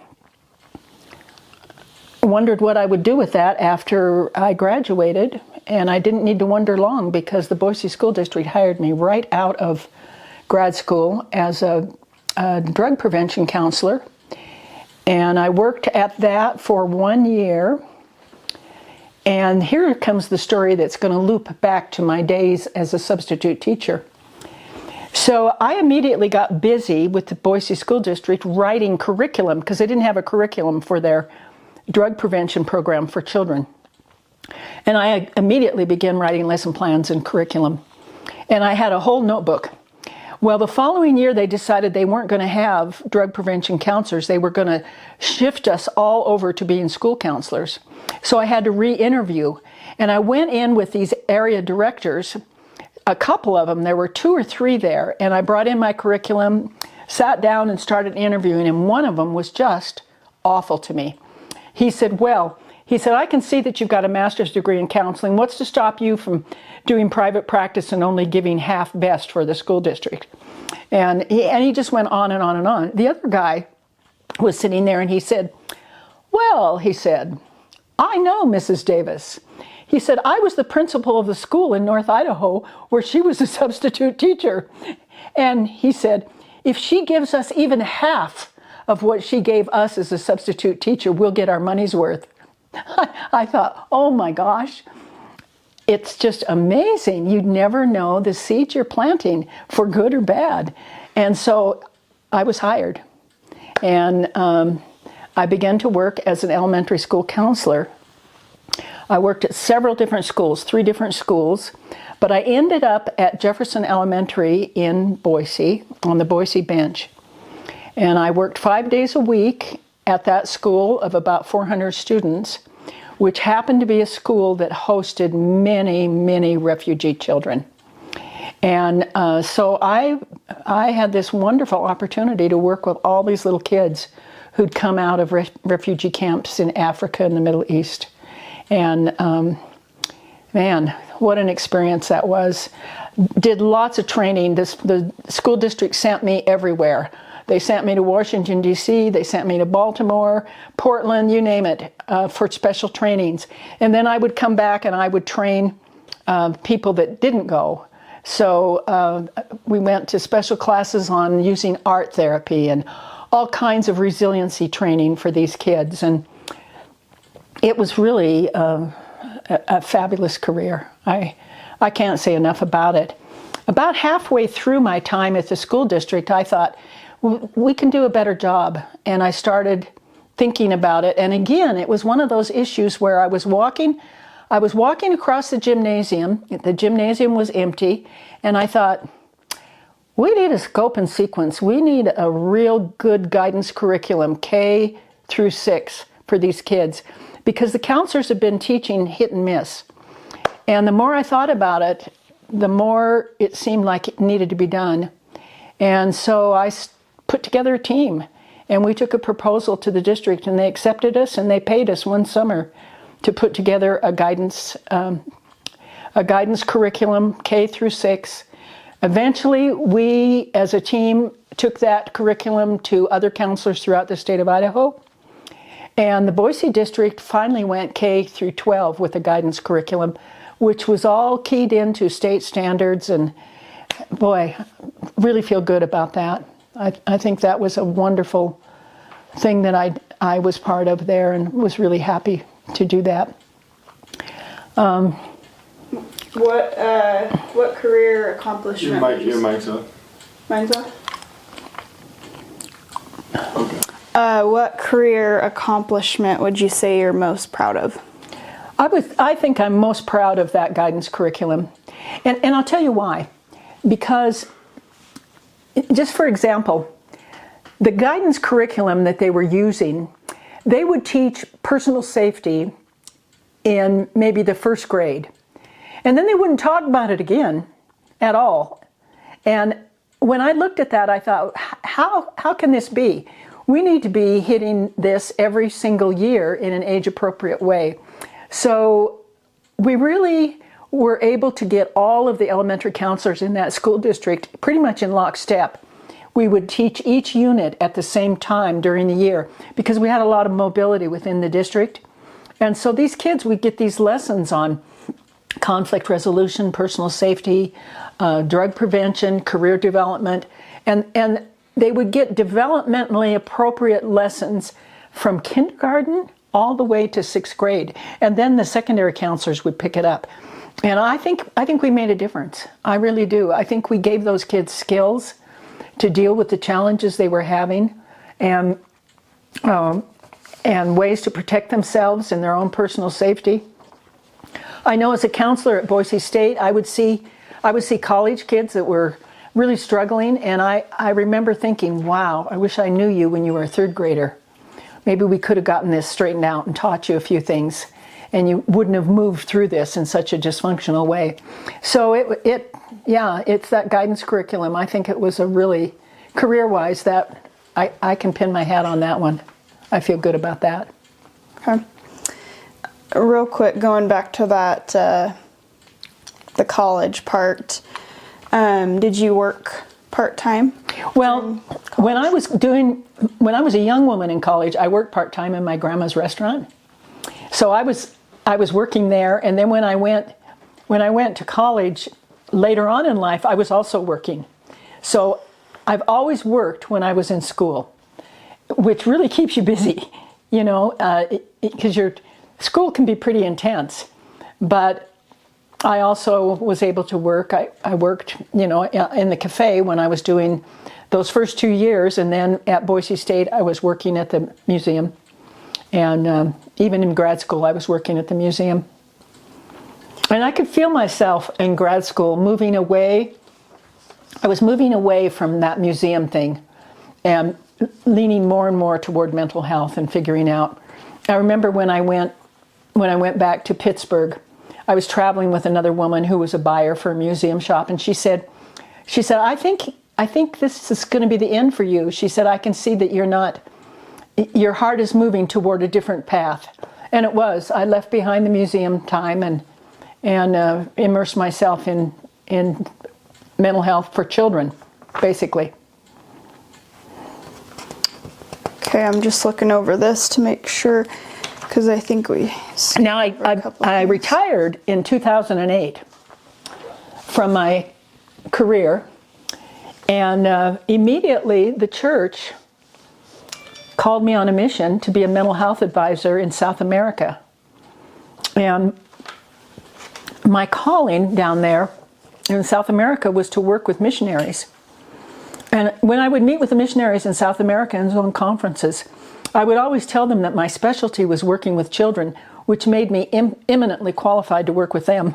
wondered what I would do with that after I graduated. And I didn't need to wonder long, because the Boise School District hired me right out of grad school as a drug prevention counselor. And I worked at that for 1 year. And here comes the story that's going to loop back to my days as a substitute teacher. So I immediately got busy with the Boise School District writing curriculum, because they didn't have a curriculum for their drug prevention program for children. And I immediately began writing lesson plans and curriculum. And I had a whole notebook. Well, the following year, they decided they weren't going to have drug prevention counselors. They were going to shift us all over to being school counselors. So I had to re-interview. And I went in with these area directors, a couple of them. There were 2 or 3 there. And I brought in my curriculum, sat down and started interviewing. And one of them was just awful to me. He said, I can see that you've got a master's degree in counseling. What's to stop you from doing private practice and only giving half best for the school district? And he just went on and on and on. The other guy was sitting there, and he said, I know Mrs. Davis. He said, I was the principal of the school in North Idaho where she was a substitute teacher. And he said, if she gives us even half of what she gave us as a substitute teacher, we'll get our money's worth. I thought, oh my gosh, it's just amazing. You never know the seeds you're planting, for good or bad. And so I was hired. And I began to work as an elementary school counselor. I worked at several different schools, 3 different schools, but I ended up at Jefferson Elementary in Boise, on the Boise bench. And I worked 5 days a week at that school of about 400 students, which happened to be a school that hosted many, many refugee children. And so I had this wonderful opportunity to work with all these little kids who'd come out of refugee camps in Africa and the Middle East. And man, what an experience that was. Did lots of training. The school district sent me everywhere. They sent me to Washington, D.C., they sent me to Baltimore, Portland, you name it, for special trainings. And then I would come back and I would train people that didn't go. So we went to special classes on using art therapy and all kinds of resiliency training for these kids. And it was really a fabulous career. I can't say enough about it. About halfway through my time at the school district, I thought, we can do a better job. And I started thinking about it. And again, it was one of those issues where I was walking across the gymnasium. The gymnasium was empty. And I thought, we need a scope and sequence. We need a real good guidance curriculum, K through 6, for these kids. Because the counselors have been teaching hit and miss. And the more I thought about it, the more it seemed like it needed to be done. And so I put together a team, and we took a proposal to the district, and they accepted us, and they paid us 1 summer to put together a guidance curriculum, K through 6. Eventually, we as a team took that curriculum to other counselors throughout the state of Idaho. And the Boise district finally went K through 12 with a guidance curriculum, which was all keyed into state standards. And boy, really feel good about that. I think that was a wonderful thing that I was part of there, and was really happy to do that. What career accomplishment? Your mic's up. Mine's off? Okay. What career accomplishment would you say you're most proud of? I think I'm most proud of that guidance curriculum. And I'll tell you why. Because, just for example, the guidance curriculum that they were using, they would teach personal safety in maybe the 1st grade. And then they wouldn't talk about it again at all. And when I looked at that, I thought, how can this be? we need to be hitting this every single year in an age-appropriate way. So we really were able to get all of the elementary counselors in that school district pretty much in lockstep. We would teach each unit at the same time during the year because we had a lot of mobility within the district. And so these kids would get these lessons on conflict resolution, personal safety, drug prevention, career development, and they would get developmentally appropriate lessons from kindergarten all the way to 6th grade. And then the secondary counselors would pick it up. And I think we made a difference. I really do. I think we gave those kids skills to deal with the challenges they were having, and ways to protect themselves and their own personal safety. I know as a counselor at Boise State, I would see college kids that were really struggling, and I remember thinking, wow, I wish I knew you when you were a 3rd grader. Maybe we could have gotten this straightened out and taught you a few things, and you wouldn't have moved through this in such a dysfunctional way. So it's that guidance curriculum. I think it was a really, career-wise, that I can pin my hat on that one. I feel good about that. Okay. Real quick, going back to that, the college part, did you work part-time? Well, when I was a young woman in college, I worked part-time in my grandma's restaurant. So I was working there, and then when I went to college later on in life, I was also working. So I've always worked when I was in school, which really keeps you busy, because your school can be pretty intense. But I also was able to work. I worked, in the cafe when I was doing those first 2 years, and then at Boise State, I was working at the museum. And even in grad school, I was working at the museum. And I could feel myself in grad school moving away. I was moving away from that museum thing and leaning more and more toward mental health and figuring out. I remember when I went back to Pittsburgh, I was traveling with another woman who was a buyer for a museum shop, and she said, I think this is going to be the end for you. She said, I can see that your heart is moving toward a different path. And it was. I left behind the museum time and immersed myself in mental health for children, basically. Okay, I'm just looking over this to make sure, because I think Now, I retired in 2008 from my career, and immediately the church called me on a mission to be a mental health advisor in South America. And my calling down there in South America was to work with missionaries. And when I would meet with the missionaries in South America in zone conferences, I would always tell them that my specialty was working with children, which made me eminently qualified to work with them.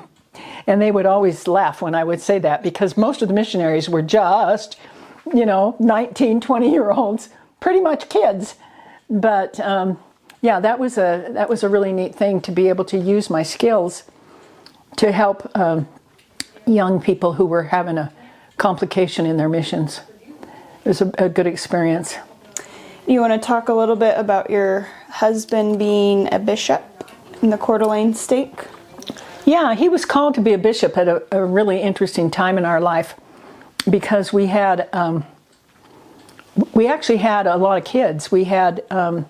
And they would always laugh when I would say that, because most of the missionaries were just, 19, 20-year-olds, pretty much kids. But that was a really neat thing, to be able to use my skills to help young people who were having a complication in their missions. It was a good experience. You want to talk a little bit about your husband being a bishop in the Coeur d'Alene stake? Yeah, he was called to be a bishop at a really interesting time in our life, because we actually had a lot of kids. We had 3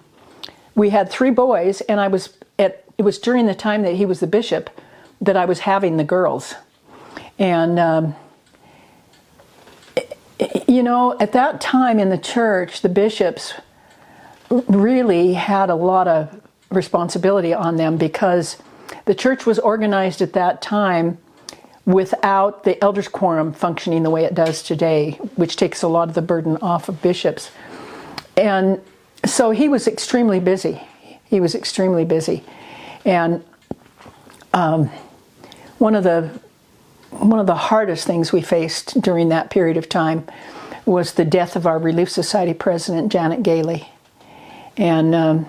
boys, and it was during the time that he was the bishop that I was having the girls. And at that time in the church, the bishops really had a lot of responsibility on them, because the church was organized at that time without the elders quorum functioning the way it does today, which takes a lot of the burden off of bishops. And so he was extremely busy. And one of the hardest things we faced during that period of time was the death of our Relief Society president, Janet Gailey. And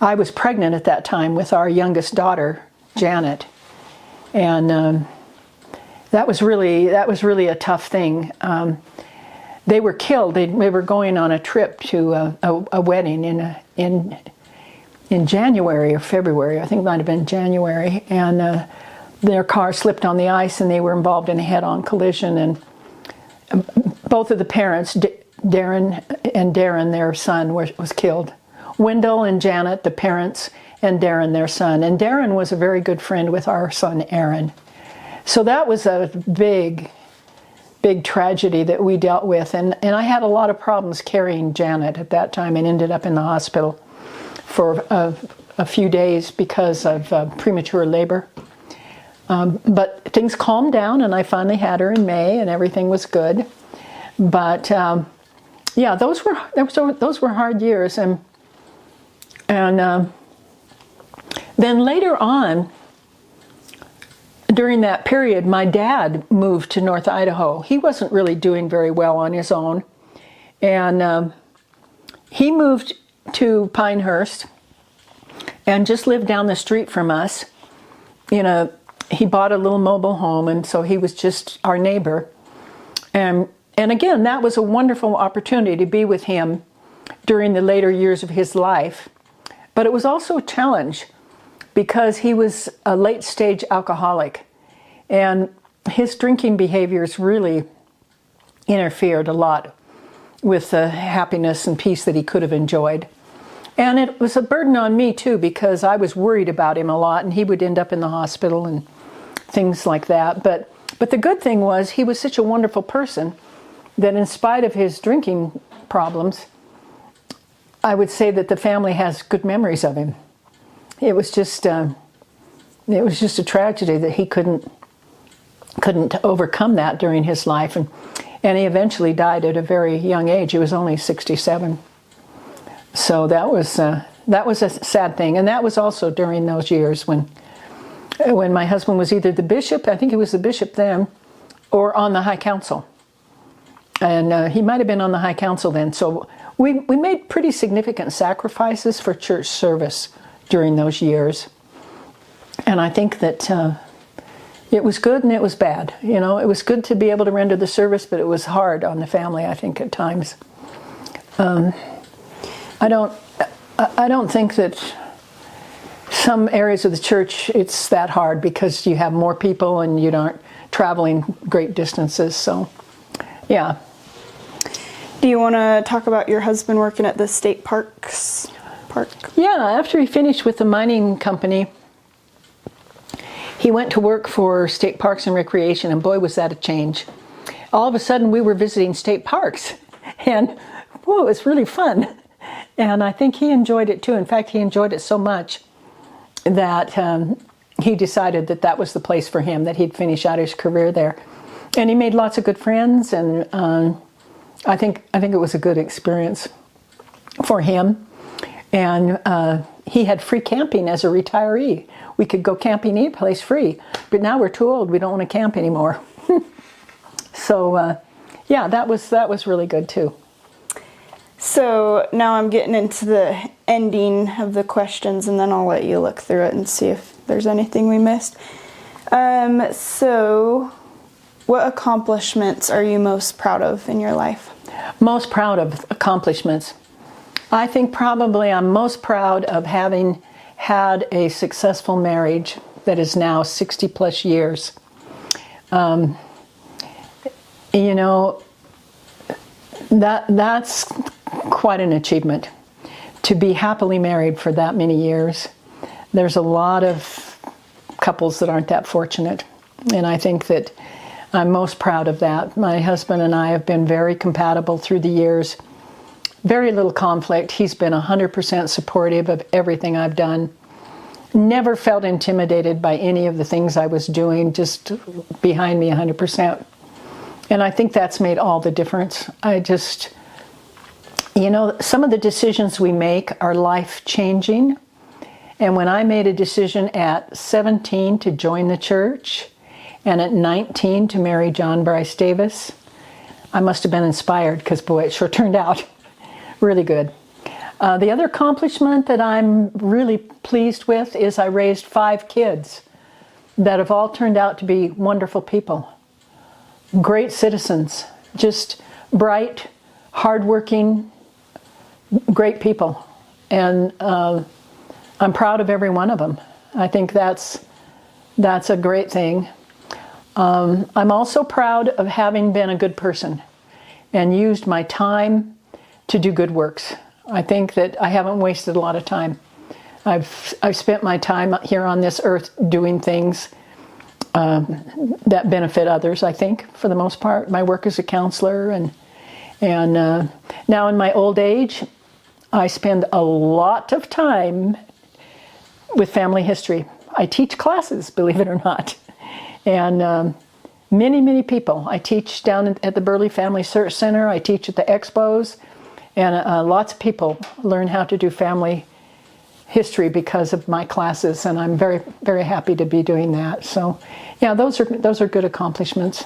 I was pregnant at that time with our youngest daughter, Janet. And that was really a tough thing. they were killed. They were going on a trip to a wedding in January or February. I think it might have been January. And their car slipped on the ice, and they were involved in a head-on collision. And both of the parents, Darren and Darren, their son, was killed. Wendell and Janet, the parents, and Darren, their son. And Darren was a very good friend with our son, Aaron. So that was a big tragedy that we dealt with. And I had a lot of problems carrying Janet at that time and ended up in the hospital for a few days because of premature labor. But things calmed down, and I finally had her in May, and everything was good. But yeah, those were hard years. And then later on, during that period, my dad moved to North Idaho. He wasn't really doing very well on his own. And he moved to Pinehurst and just lived down the street from us. He bought a little mobile home, and so he was just our neighbor. And again, that was a wonderful opportunity to be with him during the later years of his life. But it was also a challenge because he was a late-stage alcoholic, and his drinking behaviors really interfered a lot with the happiness and peace that he could have enjoyed. And it was a burden on me, too, because I was worried about him a lot, and he would end up in the hospital and things like that. But the good thing was he was such a wonderful person that in spite of his drinking problems, I would say that the family has good memories of him. It was just a tragedy that he couldn't overcome that during his life, and he eventually died at a very young age. He was only 67. So that was a sad thing, and that was also during those years when my husband was either the bishop, I think he was the bishop then, or on the High Council. And he might have been on the High Council then. So we made pretty significant sacrifices for church service during those years. And I think that it was good and it was bad. It was good to be able to render the service, but it was hard on the family, I think, at times. I don't think that some areas of the church it's that hard because you have more people and you aren't traveling great distances. So, yeah. Do you want to talk about your husband working at the state park? Yeah, after he finished with the mining company, he went to work for State Parks and Recreation, and boy, was that a change. All of a sudden, we were visiting state parks, and whoa, it was really fun. And I think he enjoyed it too. In fact, he enjoyed it so much that he decided that that was the place for him, that he'd finish out his career there. And he made lots of good friends, and I think it was a good experience for him. And he had free camping as a retiree. We could go camping any place free. But now we're too old. We don't want to camp anymore. So, yeah, that was really good too. So now I'm getting into the ending of the questions, and then I'll let you look through it and see if there's anything we missed. So what accomplishments are you most proud of in your life? Most proud of accomplishments. I think probably I'm most proud of having had a successful marriage that is now 60 plus years. That's quite an achievement to be happily married for that many years. There's a lot of couples that aren't that fortunate, and I think that I'm most proud of that. My husband and I have been very compatible through the years. Very little conflict. He's been 100% supportive of everything I've done. Never felt intimidated by any of the things I was doing, just behind me 100%. And I think that's made all the difference. Some of the decisions we make are life-changing. And when I made a decision at 17 to join the church, and at 19 to marry John Bryce Davis, I must have been inspired because, boy, it sure turned out really good. The other accomplishment that I'm really pleased with is I raised 5 kids that have all turned out to be wonderful people, great citizens, just bright, hardworking, great people. And I'm proud of every one of them. I think that's a great thing. I'm also proud of having been a good person and used my time to do good works. I think that I haven't wasted a lot of time. I've spent my time here on this earth doing things that benefit others, I think, for the most part. My work as a counselor, and now in my old age, I spend a lot of time with family history. I teach classes, believe it or not, and many people. I teach down at the Burley Family Search Center. I teach at the expos, and lots of people learn how to do family history because of my classes, and I'm very, very happy to be doing that. So, yeah, those are good accomplishments.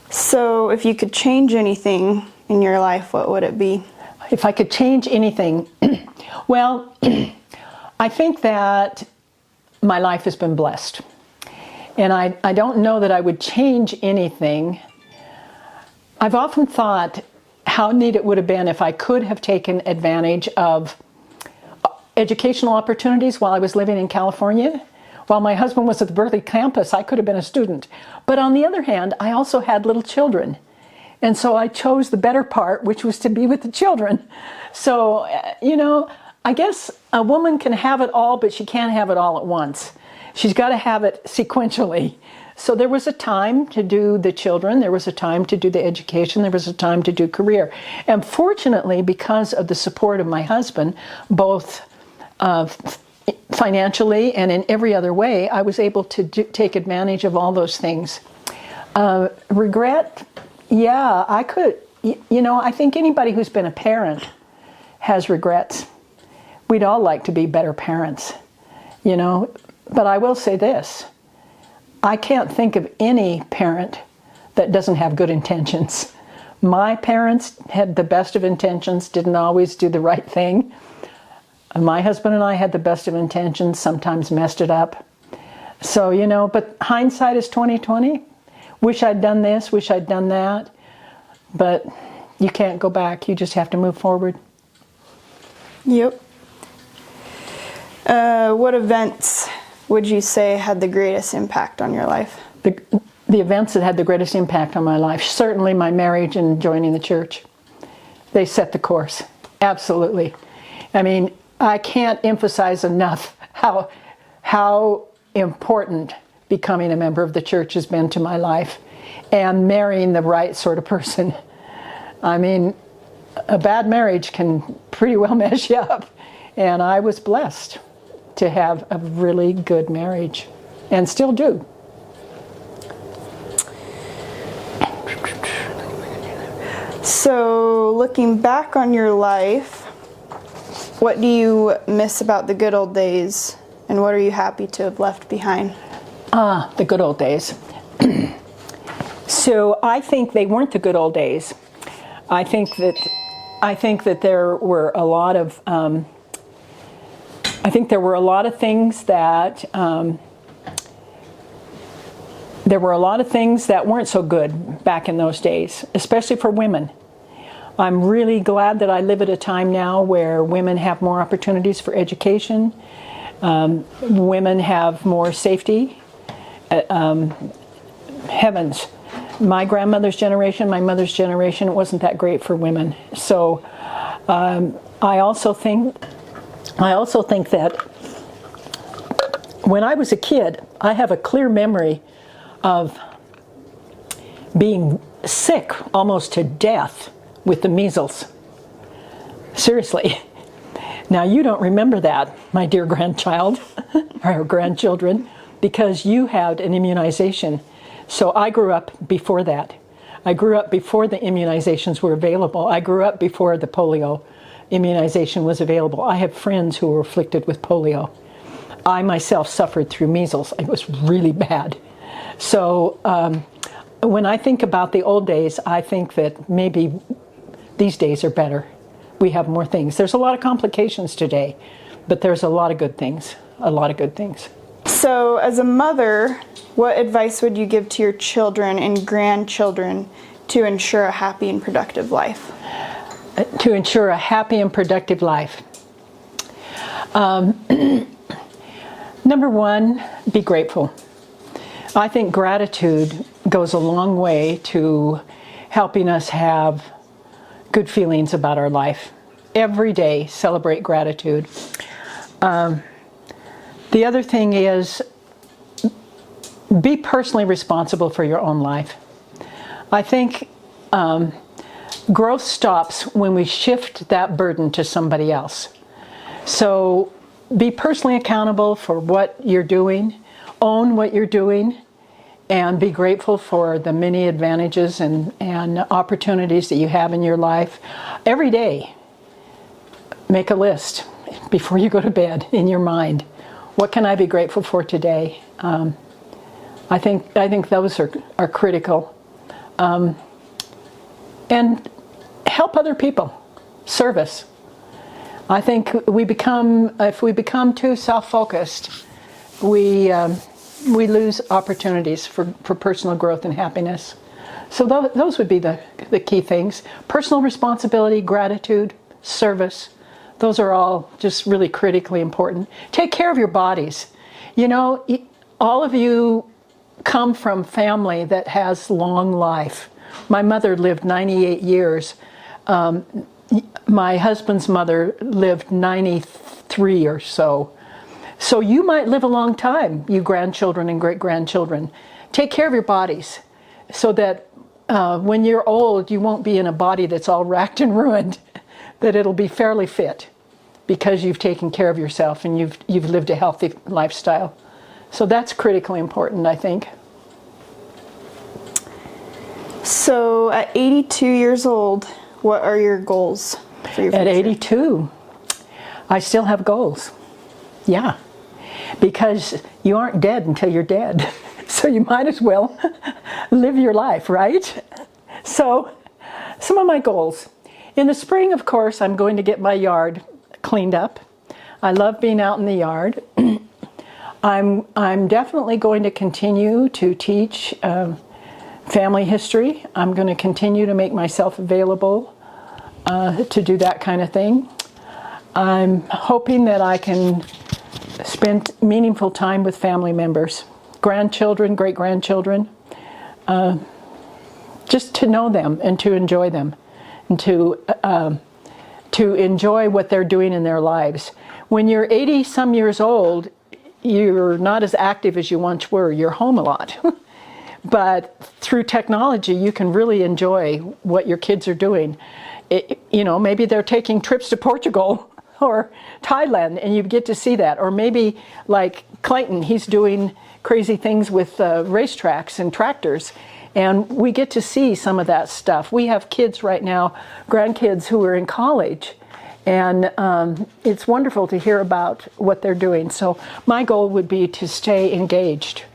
So, if you could change anything in your life, what would it be? If I could change anything, well, I think that my life has been blessed. And I don't know that I would change anything. I've often thought how neat it would have been if I could have taken advantage of educational opportunities while I was living in California. While my husband was at the Berkeley campus, I could have been a student. But on the other hand, I also had little children. And so I chose the better part, which was to be with the children. So, I guess a woman can have it all, but she can't have it all at once. She's got to have it sequentially. So there was a time to do the children, there was a time to do the education, there was a time to do career. And fortunately, because of the support of my husband, both financially and in every other way, I was able to take advantage of all those things. Regret? Yeah, I could. I think anybody who's been a parent has regrets. We'd all like to be better parents, But I will say this. I can't think of any parent that doesn't have good intentions. My parents had the best of intentions, didn't always do the right thing. My husband and I had the best of intentions, sometimes messed it up. So, but hindsight is 20/20. Wish I'd done this, wish I'd done that. But you can't go back. You just have to move forward. Yep. What events would you say had the greatest impact on your life? The events that had the greatest impact on my life, certainly my marriage and joining the church. They set the course. Absolutely. I mean, I can't emphasize enough how important becoming a member of the church has been to my life, and marrying the right sort of person. I mean, a bad marriage can pretty well mess you up, and I was blessed to have a really good marriage, and still do. So, looking back on your life, what do you miss about the good old days, and what are you happy to have left behind? The good old days. So I think they weren't the good old days. I think that there were a lot of things that weren't so good back in those days, especially for women. I'm really glad that I live at a time now where women have more opportunities for education. Women have more safety. Heavens, my grandmother's generation, my mother's generation, it wasn't that great for women. So I also think that when I was a kid, I have a clear memory of being sick almost to death with the measles. Seriously. Now you don't remember that, my dear grandchild, or grandchildren, because you had an immunization. So I grew up before that. I grew up before the immunizations were available. I grew up before the polio immunization was available. I have friends who were afflicted with polio. I myself suffered through measles. It was really bad. So when I think about the old days, I think that maybe these days are better. We have more things. There's a lot of complications today, but there's a lot of good things. A lot of good things. So as a mother, what advice would you give to your children and grandchildren to ensure a happy and productive life? To ensure a happy and productive life. Number one, be grateful. I think gratitude goes a long way to helping us have good feelings about our life. Every day, celebrate gratitude. The other thing is, be personally responsible for your own life. I think growth stops when we shift that burden to somebody else. So be personally accountable for what you're doing, own what you're doing, and be grateful for the many advantages and opportunities that you have in your life. Every day, make a list before you go to bed in your mind. What can I be grateful for today? I think those are critical. And help other people. Service. I think if we become too self-focused, we lose opportunities for personal growth and happiness. So those would be the key things. Personal responsibility, gratitude, service. Those are all just really critically important. Take care of your bodies. You know, all of you come from family that has long life. My mother lived 98 years. My husband's mother lived 93 or so. So you might live a long time, you grandchildren and great-grandchildren. Take care of your bodies so that when you're old, you won't be in a body that's all racked and ruined, that it'll be fairly fit because you've taken care of yourself and you've lived a healthy lifestyle. So that's critically important, I think. So at 82 years old, what are your goals for your future? At 82, I still have goals. Yeah, because you aren't dead until you're dead. So you might as well live your life, right? So some of my goals. In the spring, of course, I'm going to get my yard cleaned up. I love being out in the yard. I'm definitely going to continue to teach family history. I'm going to continue to make myself available to do that kind of thing. I'm hoping that I can spend meaningful time with family members, grandchildren, great-grandchildren, just to know them and to enjoy them, and to enjoy what they're doing in their lives. When you're 80-some years old, you're not as active as you once were. You're home a lot. But through technology, you can really enjoy what your kids are doing. Maybe they're taking trips to Portugal or Thailand, and you get to see that. Or maybe, like Clayton, he's doing crazy things with racetracks and tractors. And we get to see some of that stuff. We have kids right now, grandkids who are in college. And it's wonderful to hear about what they're doing. So my goal would be to stay engaged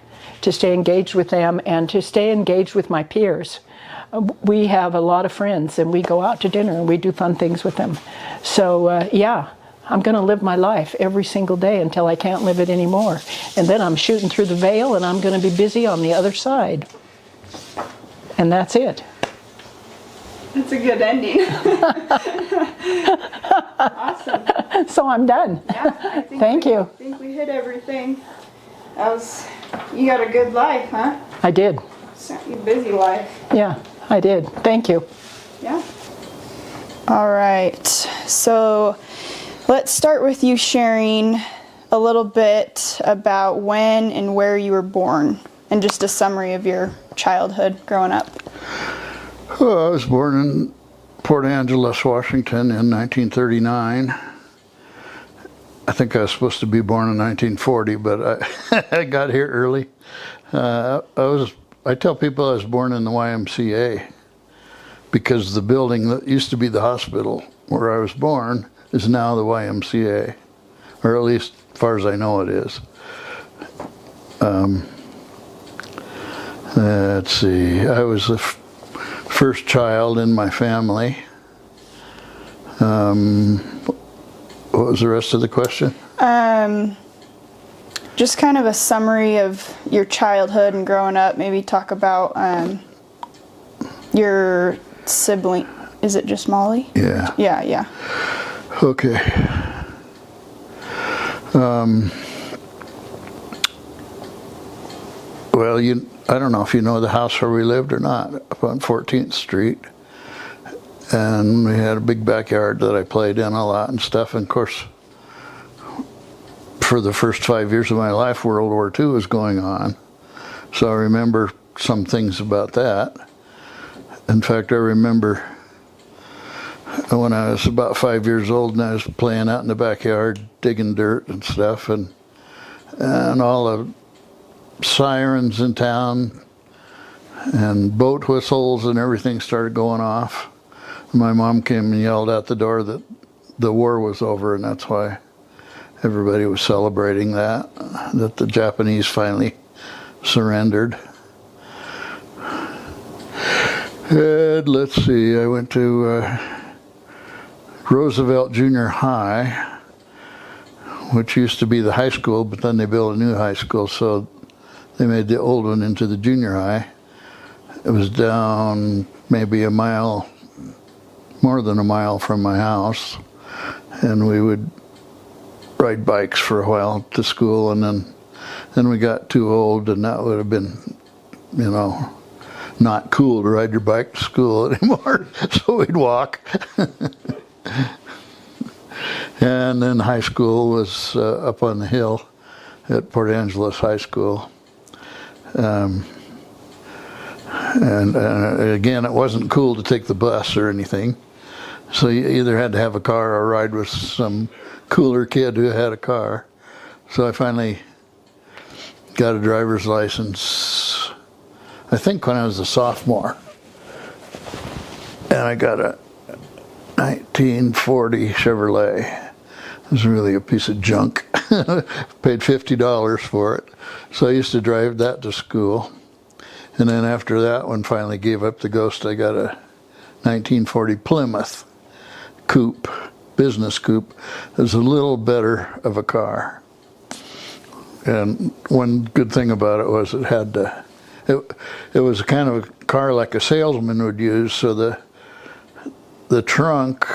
with them and to stay engaged with my peers. We have a lot of friends and we go out to dinner and we do fun things with them. So I'm going to live my life every single day until I can't live it anymore. And then I'm shooting through the veil and I'm going to be busy on the other side. And that's it. That's a good ending. Awesome. So I'm done. Yeah, I think Thank you. I think we hit everything. You got a good life, huh? I did. A busy life. Yeah, I did. Thank you. Yeah. All right. So let's start with you sharing a little bit about when and where you were born and just a summary of your childhood growing up. Well, I was born in Port Angeles, Washington in 1939. I think I was supposed to be born in 1940, but I got here early. I tell people I was born in the YMCA because the building that used to be the hospital where I was born is now the YMCA, or at least as far as I know it is. Let's see, I was the first child in my family. What was the rest of the question? Just kind of a summary of your childhood and growing up. Maybe talk about Your sibling, is it just Molly? Yeah. Yeah, yeah. Okay. Well, I don't know if you know the house where we lived or not, up on 14th Street. And we had a big backyard that I played in a lot and stuff. And of course, for the first 5 years of my life, World War II was going on. So I remember some things about that. In fact, I remember when I was about 5 years old and I was playing out in the backyard, digging dirt and stuff, and all the sirens in town and boat whistles and everything started going off. My mom came and yelled out the door that the war was over, and that's why everybody was celebrating that the Japanese finally surrendered. And let's see, I went to Roosevelt Junior High, which used to be the high school, but then they built a new high school, so they made the old one into the junior high. It was down maybe a mile, more than a mile from my house, and we would ride bikes for a while to school, and then we got too old, and that would have been, not cool to ride your bike to school anymore, so we'd walk. And then high school was up on the hill at Port Angeles High School. And again, it wasn't cool to take the bus or anything. So you either had to have a car or ride with some cooler kid who had a car. So I finally got a driver's license, I think when I was a sophomore. And I got a 1940 Chevrolet. It was really a piece of junk. Paid $50 for it. So I used to drive that to school. And then after that one finally gave up the ghost, I got a 1940 Plymouth coupe, business coupe. It was a little better of a car. And one good thing about it was it was kind of a car like a salesman would use, so the trunk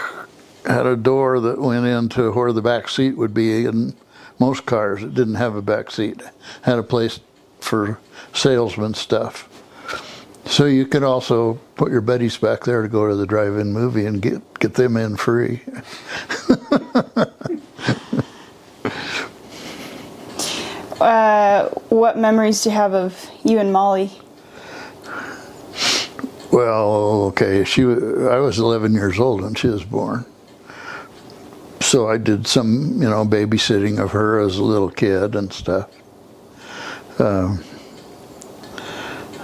had a door that went into where the back seat would be. In most cars, it didn't have a back seat. It had a place for salesman stuff. So you could also put your buddies back there to go to the drive-in movie and get them in free. What memories do you have of you and Molly? Well, okay, I was 11 years old when she was born. So I did some, babysitting of her as a little kid and stuff.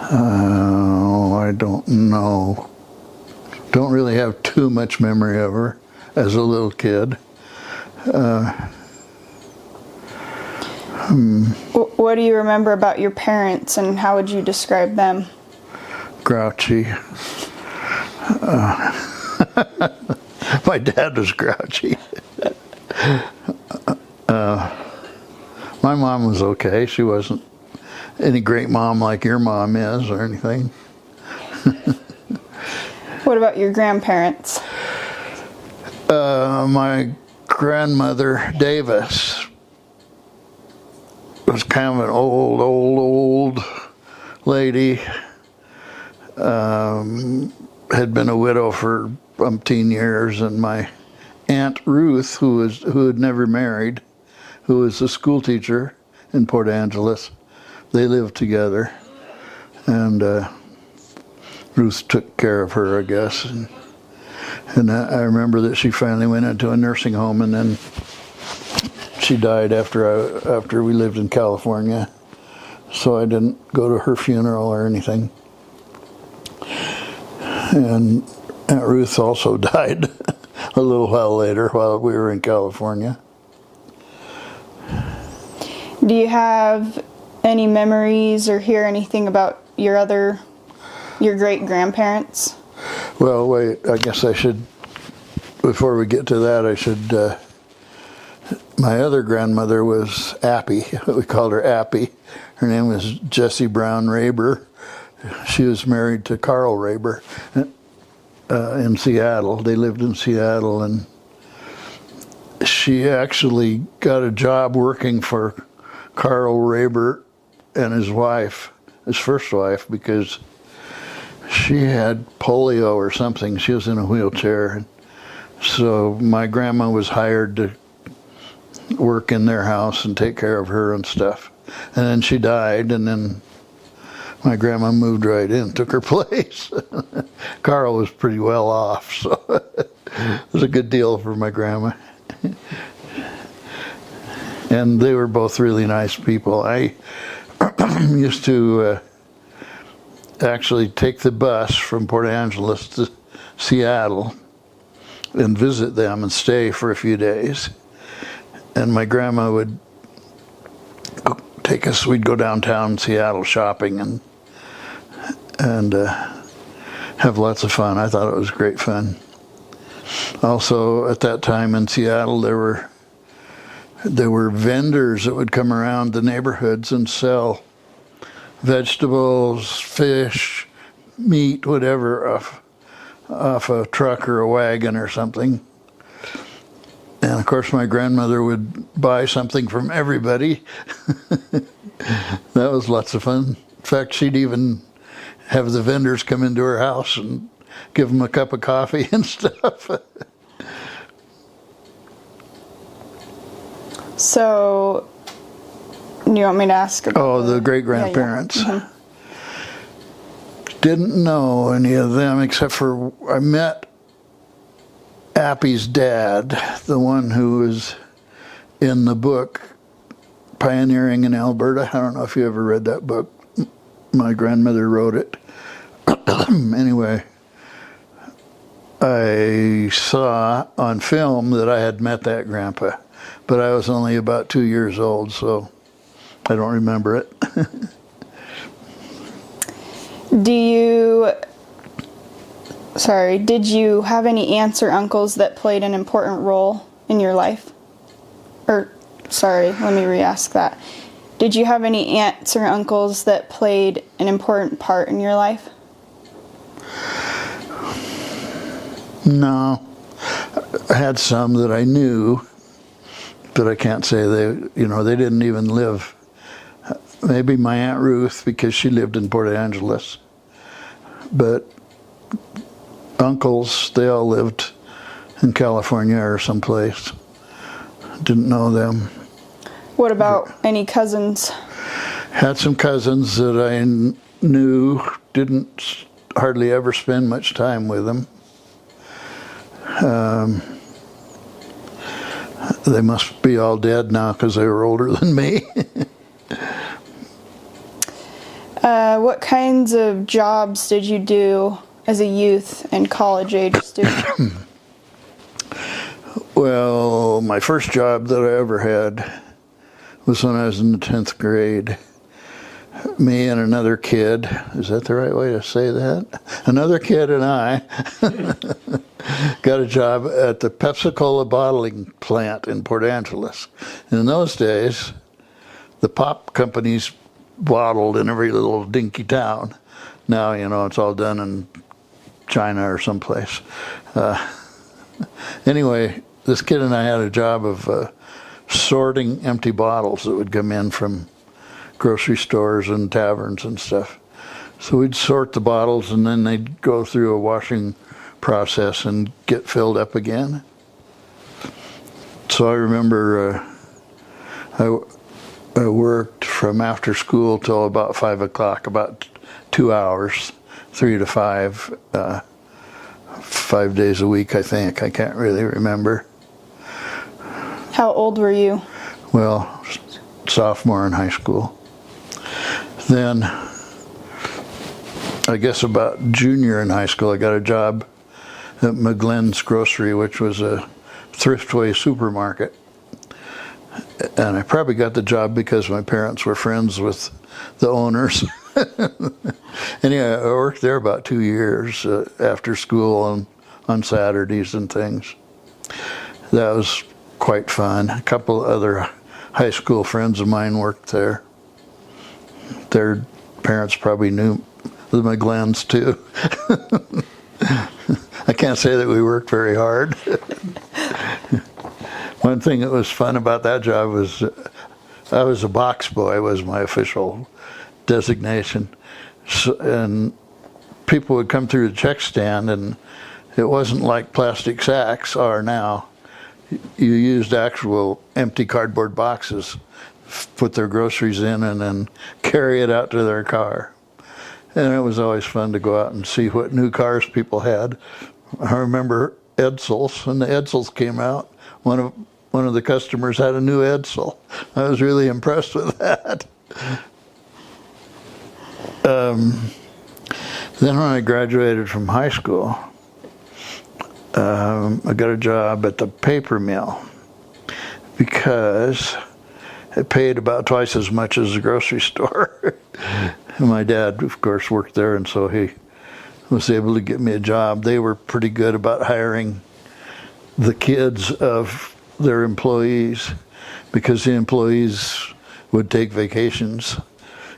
I don't know. Don't really have too much memory of her as a little kid. What do you remember about your parents, and how would you describe them? Grouchy. My dad was grouchy. My mom was okay. She wasn't any great mom like your mom is or anything. What about your grandparents? My grandmother, Davis, was kind of an old lady. Had been a widow for umpteen years, and my Aunt Ruth, who had never married, who was a school teacher in Port Angeles, they lived together, and Ruth took care of her, I guess, and I remember that she finally went into a nursing home, and then she died after we lived in California, so I didn't go to her funeral or anything. And Aunt Ruth also died a little while later while we were in California. Do you have any memories or hear anything about your great-grandparents? Well, wait, I guess I should, before we get to that, my other grandmother was Appy. We called her Appy. Her name was Jessie Brown Raber, She was married to Carl Raber in Seattle. They lived in Seattle, and she actually got a job working for Carl Raber and his wife, his first wife, because she had polio or something. She was in a wheelchair. So my grandma was hired to work in their house and take care of her and stuff. And then she died, and then my grandma moved right in, took her place. Carl was pretty well off, so it was a good deal for my grandma. And they were both really nice people. I used to actually take the bus from Port Angeles to Seattle and visit them and stay for a few days. And my grandma would take us, we'd go downtown Seattle shopping and have lots of fun. I thought it was great fun. Also, at that time in Seattle, there were vendors that would come around the neighborhoods and sell vegetables, fish, meat, whatever, off a truck or a wagon or something. And of course, my grandmother would buy something from everybody. That was lots of fun. In fact, she'd even have the vendors come into her house and give them a cup of coffee and stuff. So, you want me to ask about The great-grandparents. Yeah, yeah. Didn't know any of them except for I met Appy's dad, the one who was in the book Pioneering in Alberta. I don't know if you ever read that book. My grandmother wrote it. Anyway, I saw on film that I had met that grandpa, but I was only about 2 years old, so I don't remember it. Did you have any aunts or uncles that played an important role in your life? Let me re-ask that. Did you have any aunts or uncles that played an important part in your life? No. I had some that I knew, but I can't say they didn't even live. Maybe my Aunt Ruth, because she lived in Port Angeles. But uncles, they all lived in California or someplace. Didn't know them. What about any cousins? Had some cousins that I knew, didn't hardly ever spend much time with them. They must be all dead now because they were older than me. What kinds of jobs did you do as a youth and college-age student? Well, my first job that I ever had was when I was in the 10th grade. Me and another kid, is that the right way to say that? Another kid and I got a job at the Pepsi-Cola bottling plant in Port Angeles. In those days, the pop companies bottled in every little dinky town. Now, it's all done in China or someplace. Anyway, this kid and I had a job of sorting empty bottles that would come in from grocery stores and taverns and stuff. So we'd sort the bottles, and then they'd go through a washing process and get filled up again. So I remember I worked from after school till about 5 o'clock, about 2 hours, 3 to 5, 5 days a week, I think. I can't really remember. How old were you? Well, sophomore in high school. Then, I guess about junior in high school, I got a job at McGlynn's Grocery, which was a Thriftway supermarket. And I probably got the job because my parents were friends with the owners. Anyway, I worked there about 2 years after school on Saturdays and things. That was quite fun. A couple other high school friends of mine worked there. Their parents probably knew the McGlens too. I can't say that we worked very hard. One thing that was fun about that job was I was a box boy, was my official designation. So, and people would come through the check stand, and it wasn't like plastic sacks are now. You used actual empty cardboard boxes, put their groceries in, and then carry it out to their car. And it was always fun to go out and see what new cars people had. I remember Edsels, when the Edsels came out, one of the customers had a new Edsel. I was really impressed with that. Then when I graduated from high school, I got a job at the paper mill because it paid about twice as much as the grocery store. And my dad, of course, worked there, and so he was able to get me a job. They were pretty good about hiring the kids of their employees, because the employees would take vacations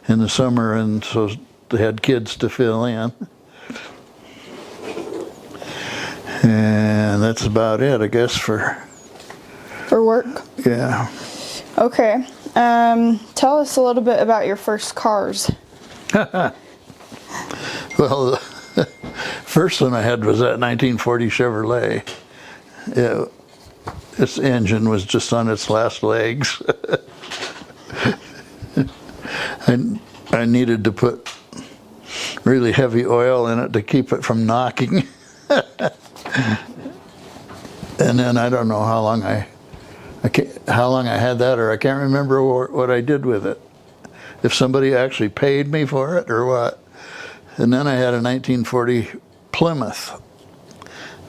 in the summer, and so they had kids to fill in. And that's about it, I guess, for work. yeah. Okay. Tell us a little bit about your first cars. Well, the first one I had was that 1940 Chevrolet. Its engine was just on its last legs. I needed to put really heavy oil in it to keep it from knocking. And then I don't know how long how long I had that, or I can't remember what I did with it. If somebody actually paid me for it or what. And then I had a 1940 Plymouth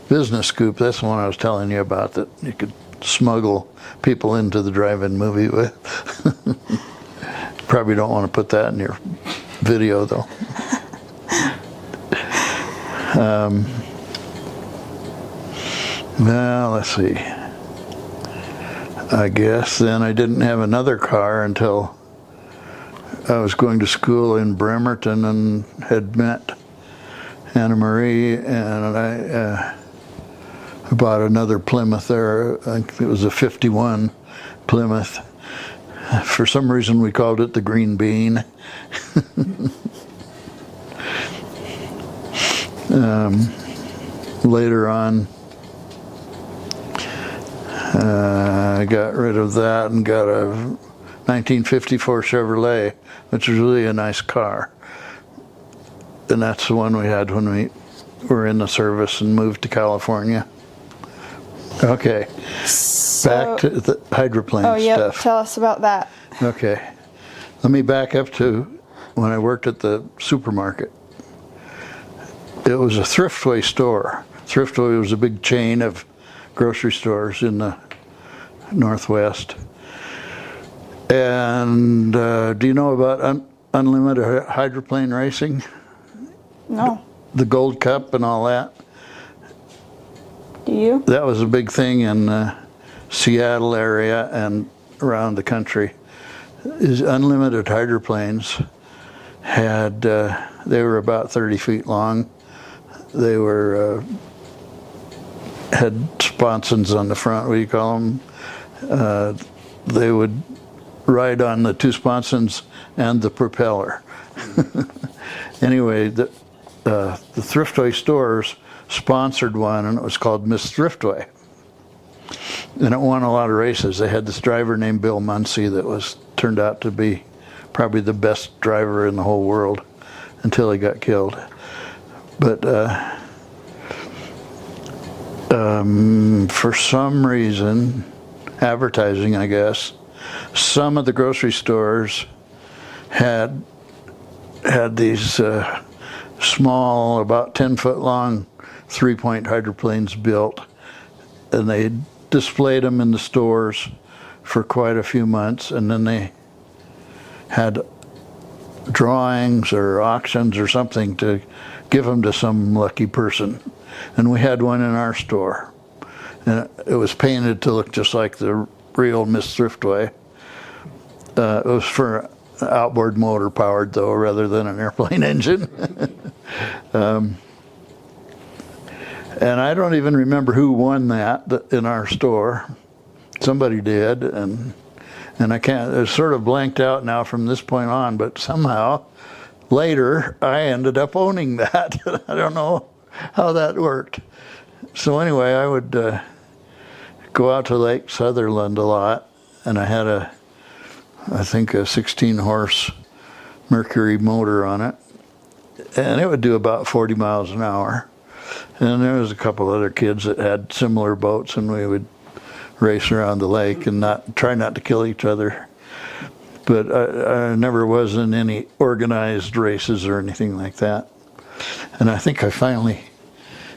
business coupe. That's the one I was telling you about, that you could smuggle people into the drive-in movie with. Probably don't want to put that in your video, though. Well, let's see. I guess then I didn't have another car until I was going to school in Bremerton and had met Anna Marie, and I bought another Plymouth there. I think it was a 51 Plymouth. For some reason we called it the Green Bean. Later on, I got rid of that and got a 1954 Chevrolet, which was really a nice car. And that's the one we had when we were in the service and moved to California. Okay, back to the hydroplane stuff. Tell us about that. Okay, let me back up to when I worked at the supermarket. It was a Thriftway store. Thriftway was a big chain of grocery stores in the Northwest. And do you know about unlimited hydroplane racing? No. The Gold Cup and all that? Do you? That was a big thing in the Seattle area and around the country. Is unlimited hydroplanes had, they were about 30 feet long. They were, had sponsons on the front, what do you call them? They would ride on the two sponsons and the propeller. Anyway, the Thriftway stores sponsored one, and it was called Miss Thriftway. And it won a lot of races. They had this driver named Bill Muncie that turned out to be probably the best driver in the whole world until he got killed. But for some reason, advertising, I guess, some of the grocery stores had these small, about 10-foot long, 3-point hydroplanes built, and they displayed them in the stores for quite a few months, and then they had drawings or auctions or something to give them to some lucky person. And we had one in our store, and it was painted to look just like the real Miss Thriftway. It was for outboard motor powered though, rather than an airplane engine. And I don't even remember who won that in our store. Somebody did, and I can't. It's sort of blanked out now from this point on. But somehow, later, I ended up owning that. I don't know how that worked. So anyway, I would go out to Lake Sutherland a lot, and I had I think a 16-horse Mercury motor on it, and it would do about 40 miles an hour. And there was a couple other kids that had similar boats, and we would race around the lake and try not to kill each other. But I never was in any organized races or anything like that. And I think I finally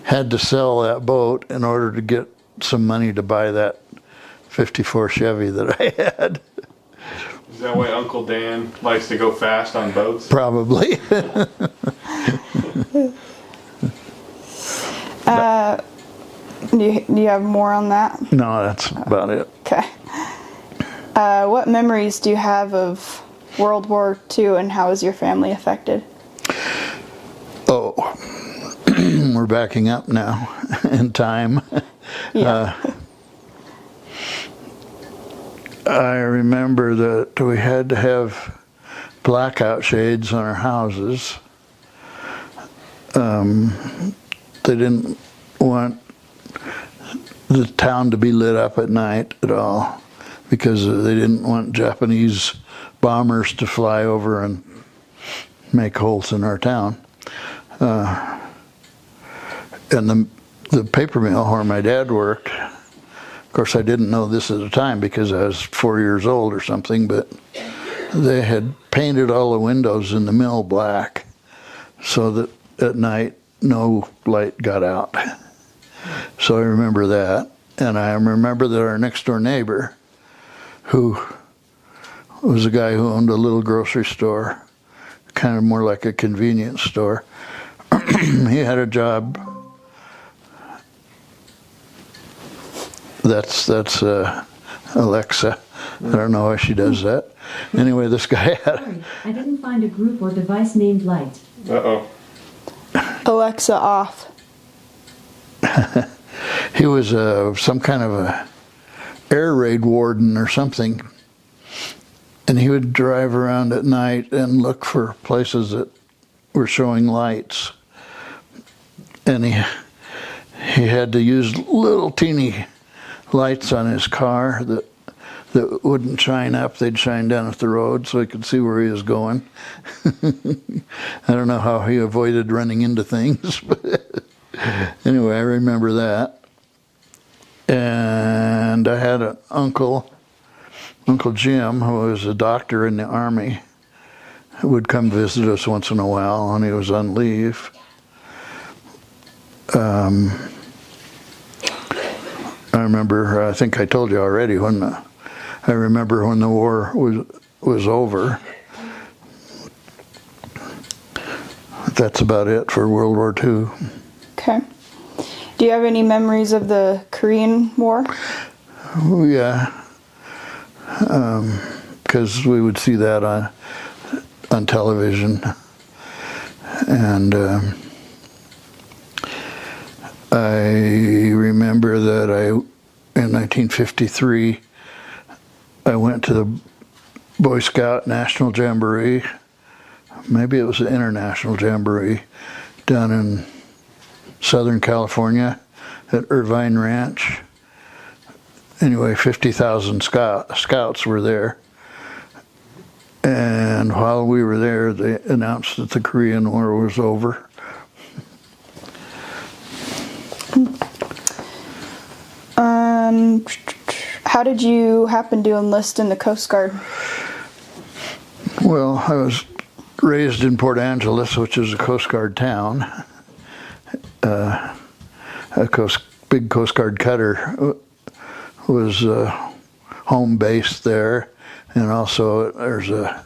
had to sell that boat in order to get some money to buy that 54 Chevy that I had. Is that why Uncle Dan likes to go fast on boats? Probably. Do you have more on that? No, that's about it. Okay. What memories do you have of World War II, and how was your family affected? Oh, we're backing up now in time. Yeah. I remember that we had to have blackout shades on our houses. They didn't want the town to be lit up at night at all, because they didn't want Japanese bombers to fly over and make holes in our town. And the paper mill where my dad worked, of course I didn't know this at the time because I was 4 years old or something, but they had painted all the windows in the mill black so that at night no light got out. So I remember that. And I remember that our next door neighbor, who was a guy who owned a little grocery store, kind of more like a convenience store, he had a job. That's Alexa. I don't know why she does that. Anyway, this guy had... Sorry, I didn't find a group or device named Light. Uh-oh. Alexa off. He was some kind of a air raid warden or something, and he would drive around at night and look for places that were showing lights, and he had to use little teeny lights on his car that wouldn't shine up. They'd shine down at the road so he could see where he was going. I don't know how he avoided running into things, but anyway, I remember that. And I had an Uncle Jim, who was a doctor in the Army, who would come visit us once in a while when he was on leave. I remember, I think I told you already, I remember when the war was over. That's about it for World War II. Okay. Do you have any memories of the Korean War? Oh, yeah. Because we would see that on television. And I remember that in 1953, I went to the Boy Scout National Jamboree. Maybe it was the International Jamboree down in Southern California at Irvine Ranch. Anyway, 50,000 scouts were there. And while we were there, they announced that the Korean War was over. How did you happen to enlist in the Coast Guard? Well, I was raised in Port Angeles, which is a Coast Guard town. A big Coast Guard cutter was home base there, and also there's a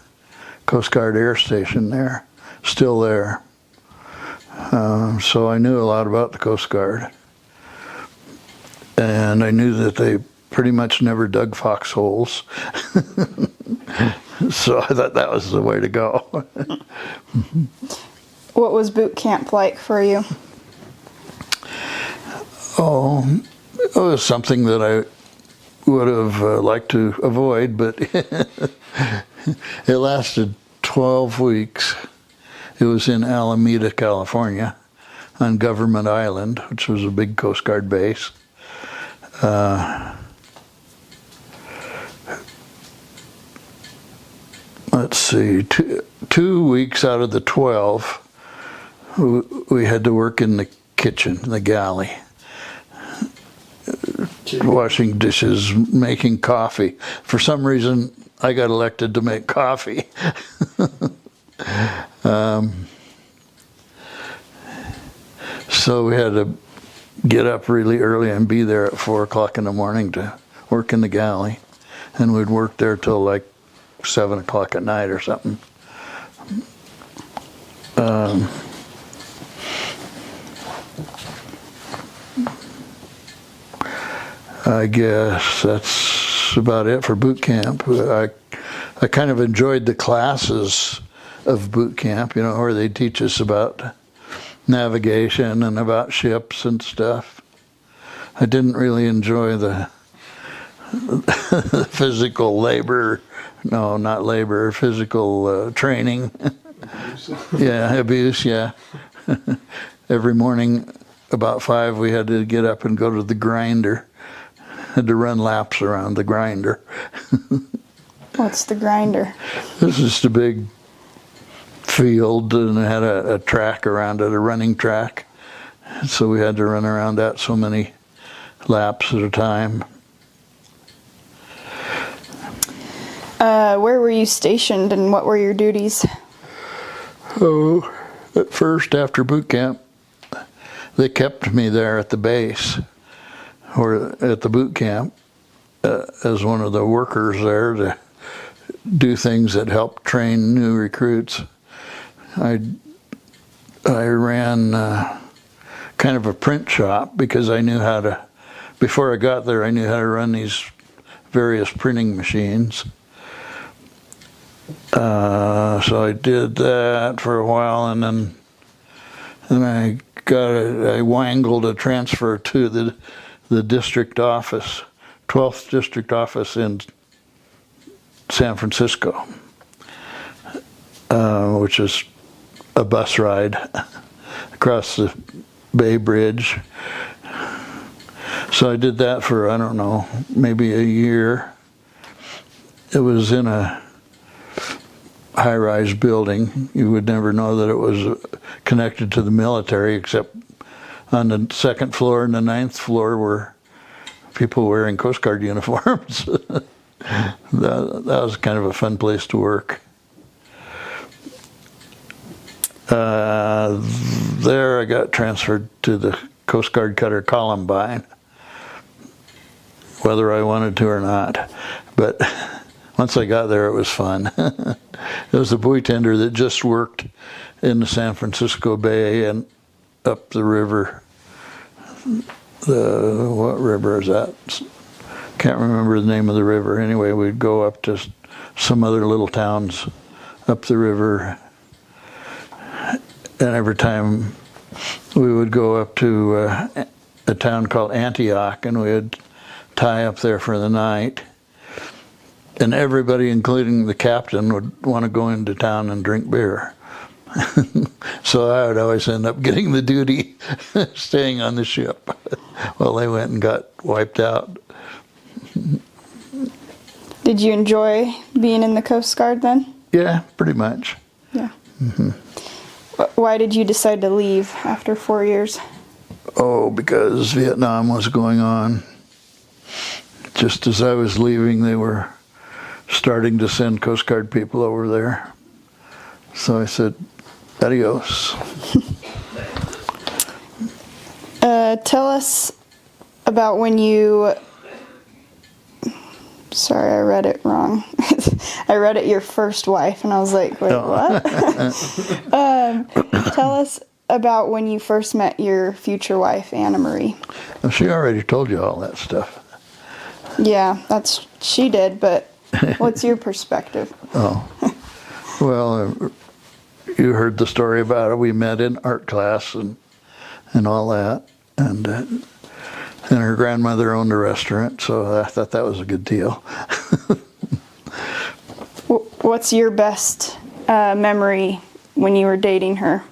Coast Guard air station there, still there. So I knew a lot about the Coast Guard. And I knew that they pretty much never dug foxholes. So I thought that was the way to go. What was boot camp like for you? Oh, it was something that I would have liked to avoid, but it lasted 12 weeks. It was in Alameda, California, on Government Island, which was a big Coast Guard base. Let's see, 2 weeks out of the 12, we had to work in the kitchen, the galley, washing dishes, making coffee. For some reason, I got elected to make coffee. So we had to get up really early and be there at 4 o'clock in the morning to work in the galley. And we'd work there till like 7 o'clock at night or something. I guess that's about it for boot camp. I kind of enjoyed the classes of boot camp, you know, where they teach us about navigation and about ships and stuff. I didn't really enjoy the physical labor, no, not labor, physical training. Yeah, abuse, yeah. Every morning about 5 we had to get up and go to the grinder. Had to run laps around the grinder. What's the grinder? This is just a big field and it had a track around it, a running track. So we had to run around that so many laps at a time. Where were you stationed and what were your duties? Oh, at first after boot camp, they kept me there at the base or at the boot camp as one of the workers there to do things that help train new recruits. I ran kind of a print shop because I knew how to, before I got there, I knew how to run these various printing machines. So I did that for a while, and then I wangled a transfer to the district office, 12th district office in San Francisco, which is a bus ride across the Bay Bridge. So I did that for, I don't know, maybe a year. It was in a high-rise building. You would never know that it was connected to the military, except on the 2nd floor and the 9th floor were people wearing Coast Guard uniforms. That was kind of a fun place to work. There I got transferred to the Coast Guard cutter Columbine, whether I wanted to or not. But once I got there, it was fun. It was a buoy tender that just worked in the San Francisco Bay and up the river. What river is that? Can't remember the name of the river. Anyway, we'd go up to some other little towns up the river. And every time we would go up to a town called Antioch, and we'd tie up there for the night. And everybody, including the captain, would want to go into town and drink beer. So I would always end up getting the duty staying on the ship while they went and got wiped out. Did you enjoy being in the Coast Guard then? Yeah, pretty much. Yeah. Why did you decide to leave after 4 years? Oh, because Vietnam was going on. Just as I was leaving, they were starting to send Coast Guard people over there. So I said, adios. Tell us about when you... Sorry, I read it wrong. I read it your first wife, and I was like, wait, what? Tell us about when you first met your future wife, Anna Marie. Well, she already told you all that stuff. Yeah, she did, but What's your perspective? Well, you heard the story about it. We met in art class and all that. And her grandmother owned a restaurant, so I thought that was a good deal. What's your best memory when you were dating her?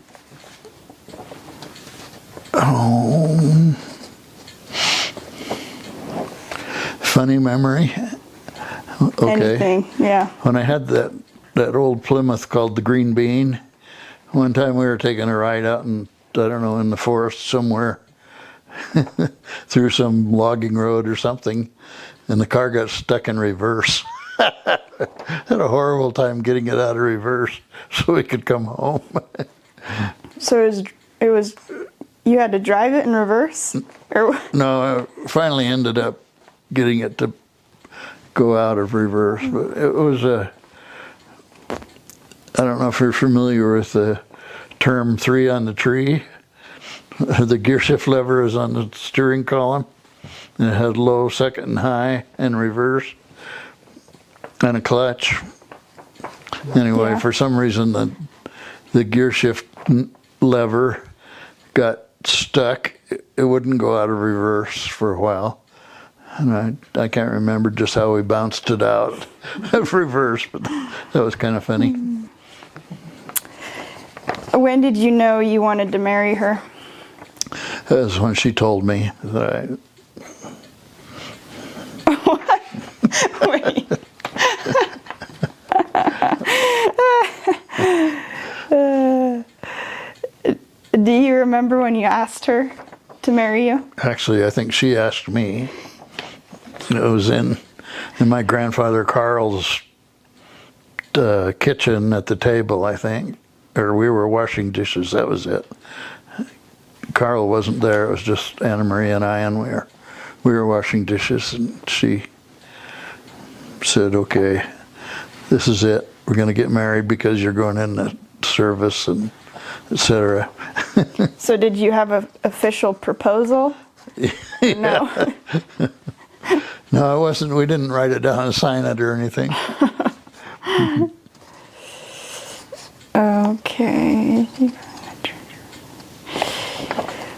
Funny memory? Okay. Anything, yeah. When I had that old Plymouth called the Green Bean, one time we were taking a ride out in, I don't know, in the forest somewhere through some logging road or something, and the car got stuck in reverse. Had a horrible time getting it out of reverse so we could come home. So it was you had to drive it in reverse? Or No, I finally ended up getting it to go out of reverse, but it was I don't know if you're familiar with the term 3 on the tree. The gear shift lever is on the steering column, and it had low, second, and high, and reverse, and a clutch. Anyway, Yeah. for some reason the gear shift lever got stuck. It wouldn't go out of reverse for a while. And I can't remember just how we bounced it out of reverse, but that was kind of funny. when did you know you wanted to marry her? That was when she told me that Wait. Do you remember when you asked her to marry you? actually, I think she asked me. It was in my grandfather Carl's kitchen at the table, I think. Or we were washing dishes, that was it. Carl wasn't there, it was just Anna Marie and I, and we were washing dishes, and she said, okay, this is it. We're going to get married because you're going in the service, and etc. So did you have an official proposal? No. No, it wasn't. We didn't write it down and sign it or anything. Okay.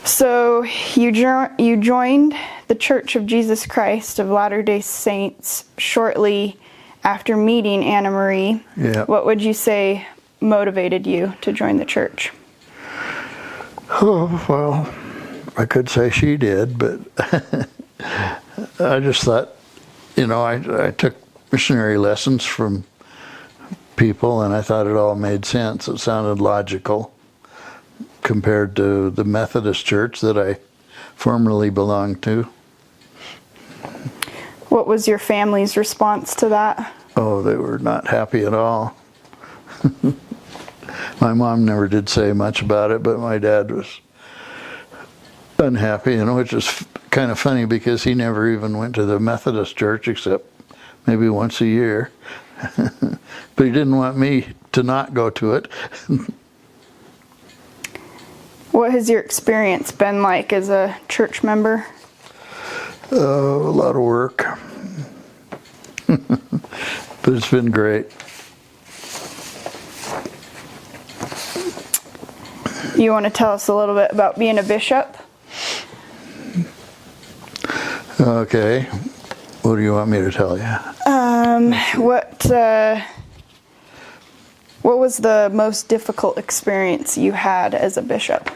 So you joined the Church of Jesus Christ of Latter-day Saints shortly after meeting Anna Marie. Yeah. What would you say motivated you to join the church? Oh, well, I could say she did, but I just thought, I took missionary lessons from people, and I thought it all made sense. It sounded logical compared to the Methodist church that I formerly belonged to. What was your family's response to that? Oh, they were not happy at all. My mom never did say much about it, but my dad was unhappy, which is kind of funny because he never even went to the Methodist church except maybe once a year. But he didn't want me to not go to it. What has your experience been like as a church member? A lot of work. But it's been great. You want to tell us a little bit about being a bishop? Okay. What do you want me to tell you? What was the most difficult experience you had as a bishop?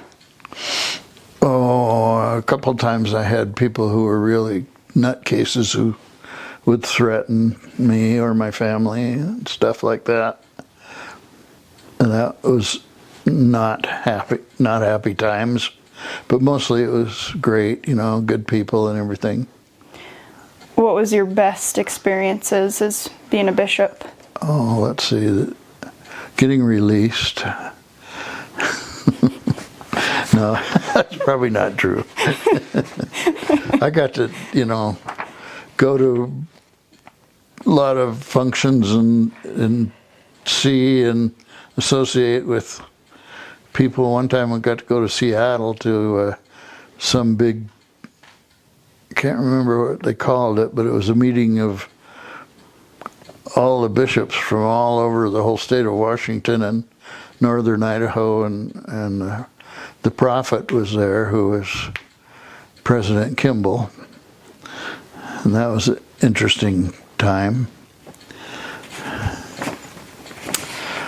Oh, a couple of times I had people who were really nutcases who would threaten me or my family and stuff like that. And that was not happy times. But mostly it was great, good people and everything. What was your best experiences as being a bishop? Oh, let's see. Getting released. No, that's probably not true. I got to, go to a lot of functions and see and associate with people. One time I got to go to Seattle to some big, I can't remember what they called it, but it was a meeting of all the bishops from all over the whole state of Washington and northern Idaho, and the prophet was there, who was President Kimball, and that was an interesting time.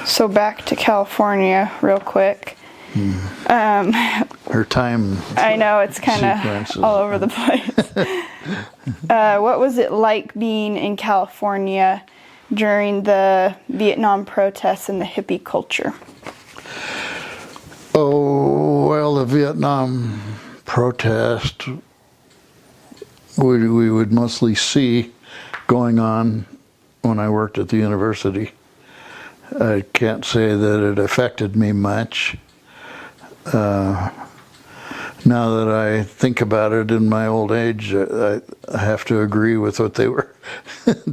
So back to California real quick. Her time. I know it's kind sequences. of all over the place. What was it like being in California during the Vietnam protests and the hippie culture? Oh, well, the Vietnam protest, we would mostly see going on when I worked at the university. I can't say that it affected me much. Now that I think about it in my old age, I have to agree with what they were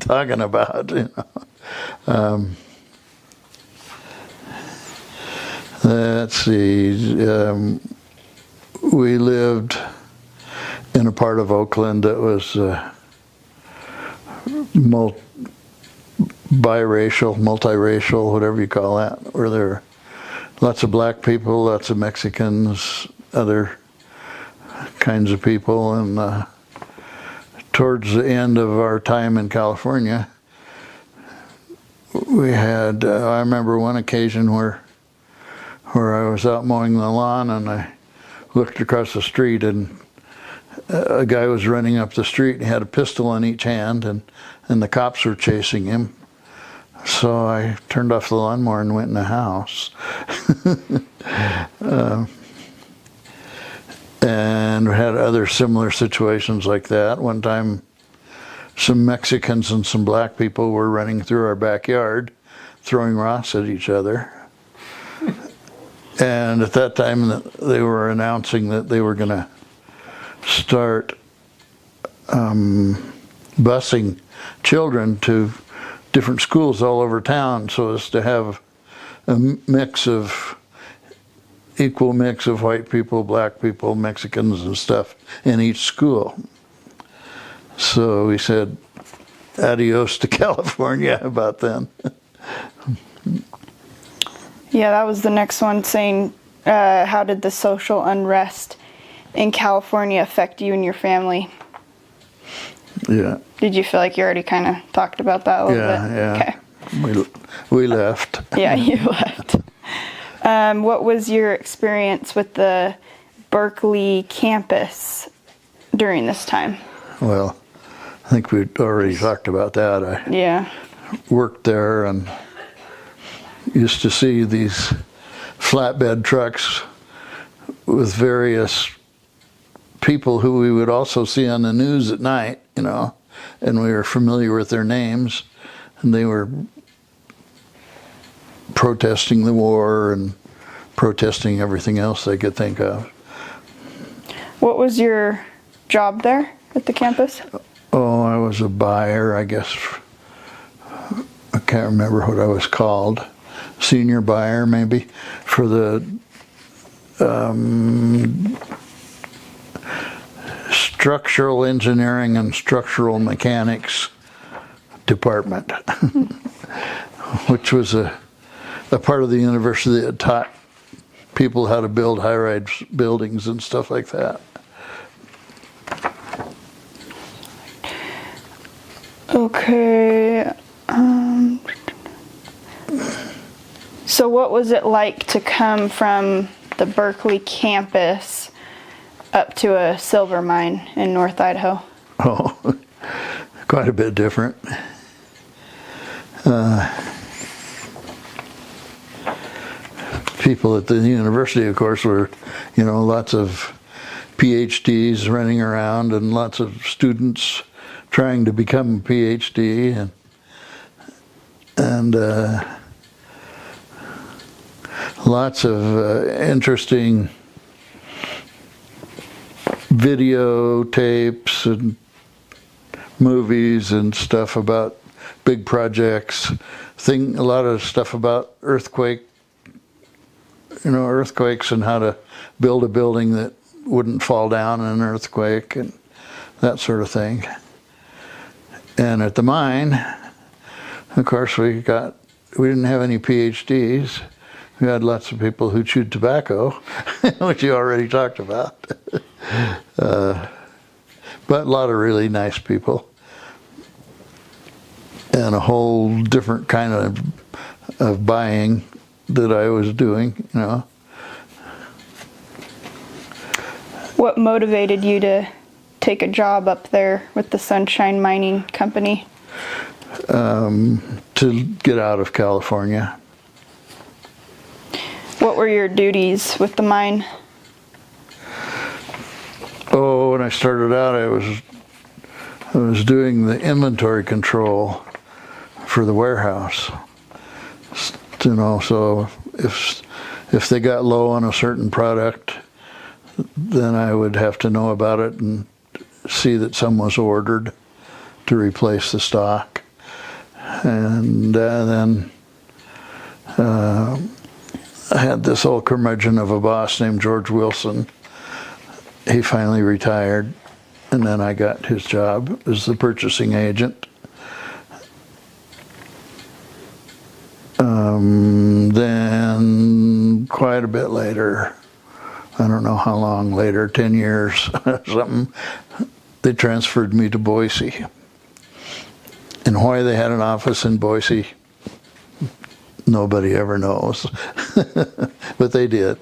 talking about. You know. Let's see. We lived in a part of Oakland that was biracial, multiracial, whatever you call that, where there were lots of black people, lots of Mexicans, other kinds of people, and towards the end of our time in California, we had, I remember one occasion where I was out mowing the lawn and I looked across the street and a guy was running up the street and he had a pistol in each hand, and the cops were chasing him. So I turned off the lawnmower and went in the house. And we had other similar situations like that. One time, some Mexicans and some black people were running through our backyard, throwing rocks at each other. And at that time, they were announcing that they were going to start busing children to different schools all over town, so as to have a equal mix of white people, black people, Mexicans and stuff in each school. So we said adios to California about then. Yeah, that was the next one, saying how did the social unrest in California affect you and your family? Yeah. Did you feel like you already kind of talked about that a little bit? Yeah. Okay. We left. Yeah, you left. What was your experience with the Berkeley campus during this time? Well, I think we'd already talked about that. I Yeah. worked there and used to see these flatbed trucks with various people who we would also see on the news at night, you know, and we were familiar with their names, and they were protesting the war and protesting everything else they could think of. What was your job there at the campus? Oh, I was a buyer, I guess. I can't remember what I was called. Senior buyer, maybe, for the structural engineering and structural mechanics department, which was a part of the university that taught people how to build high-rise buildings and stuff like that. Okay. So what was it like to come from the Berkeley campus up to a silver mine in North Idaho? Oh, quite a bit different. People at the university, of course, were, you know, lots of PhDs running around and lots of students trying to become a PhD, and lots of interesting videotapes and movies and stuff about big projects. A lot of stuff about earthquakes and how to build a building that wouldn't fall down in an earthquake and that sort of thing. And at the mine, Of course, we didn't have any PhDs. We had lots of people who chewed tobacco, which you already talked about. But a lot of really nice people. And a whole different kind of buying that I was doing, you know. What motivated you to take a job up there with the Sunshine Mining Company? To get out of California. What were your duties with the mine? Oh, when I started out, I was doing the inventory control for the warehouse. You know, so if they got low on a certain product, then I would have to know about it and see that some was ordered to replace the stock. And then I had this old curmudgeon of a boss named George Wilson. He finally retired, and then I got his job as the purchasing agent. Then quite a bit later, I don't know how long later, 10 years or something, they transferred me to Boise. And why they had an office in Boise, nobody ever knows. But they did.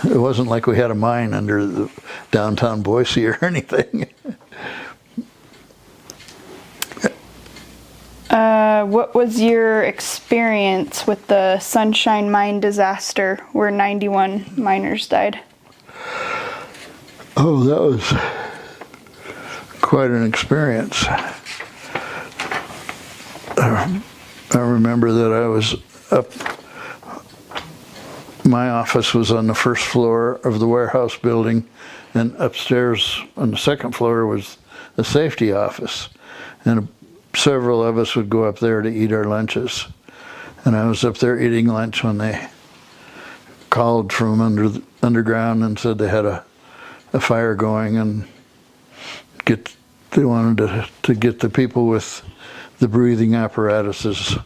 It wasn't like we had a mine under the downtown Boise or anything. What was your experience with the Sunshine Mine disaster where 91 miners died? Oh, that was quite an experience. I remember that I was up, my office was on the first floor of the warehouse building, and upstairs on the second floor was the safety office. And several of us would go up there to eat our lunches. And I was up there eating lunch when they called from underground and said they had a fire going, and they wanted to get the people with the breathing apparatuses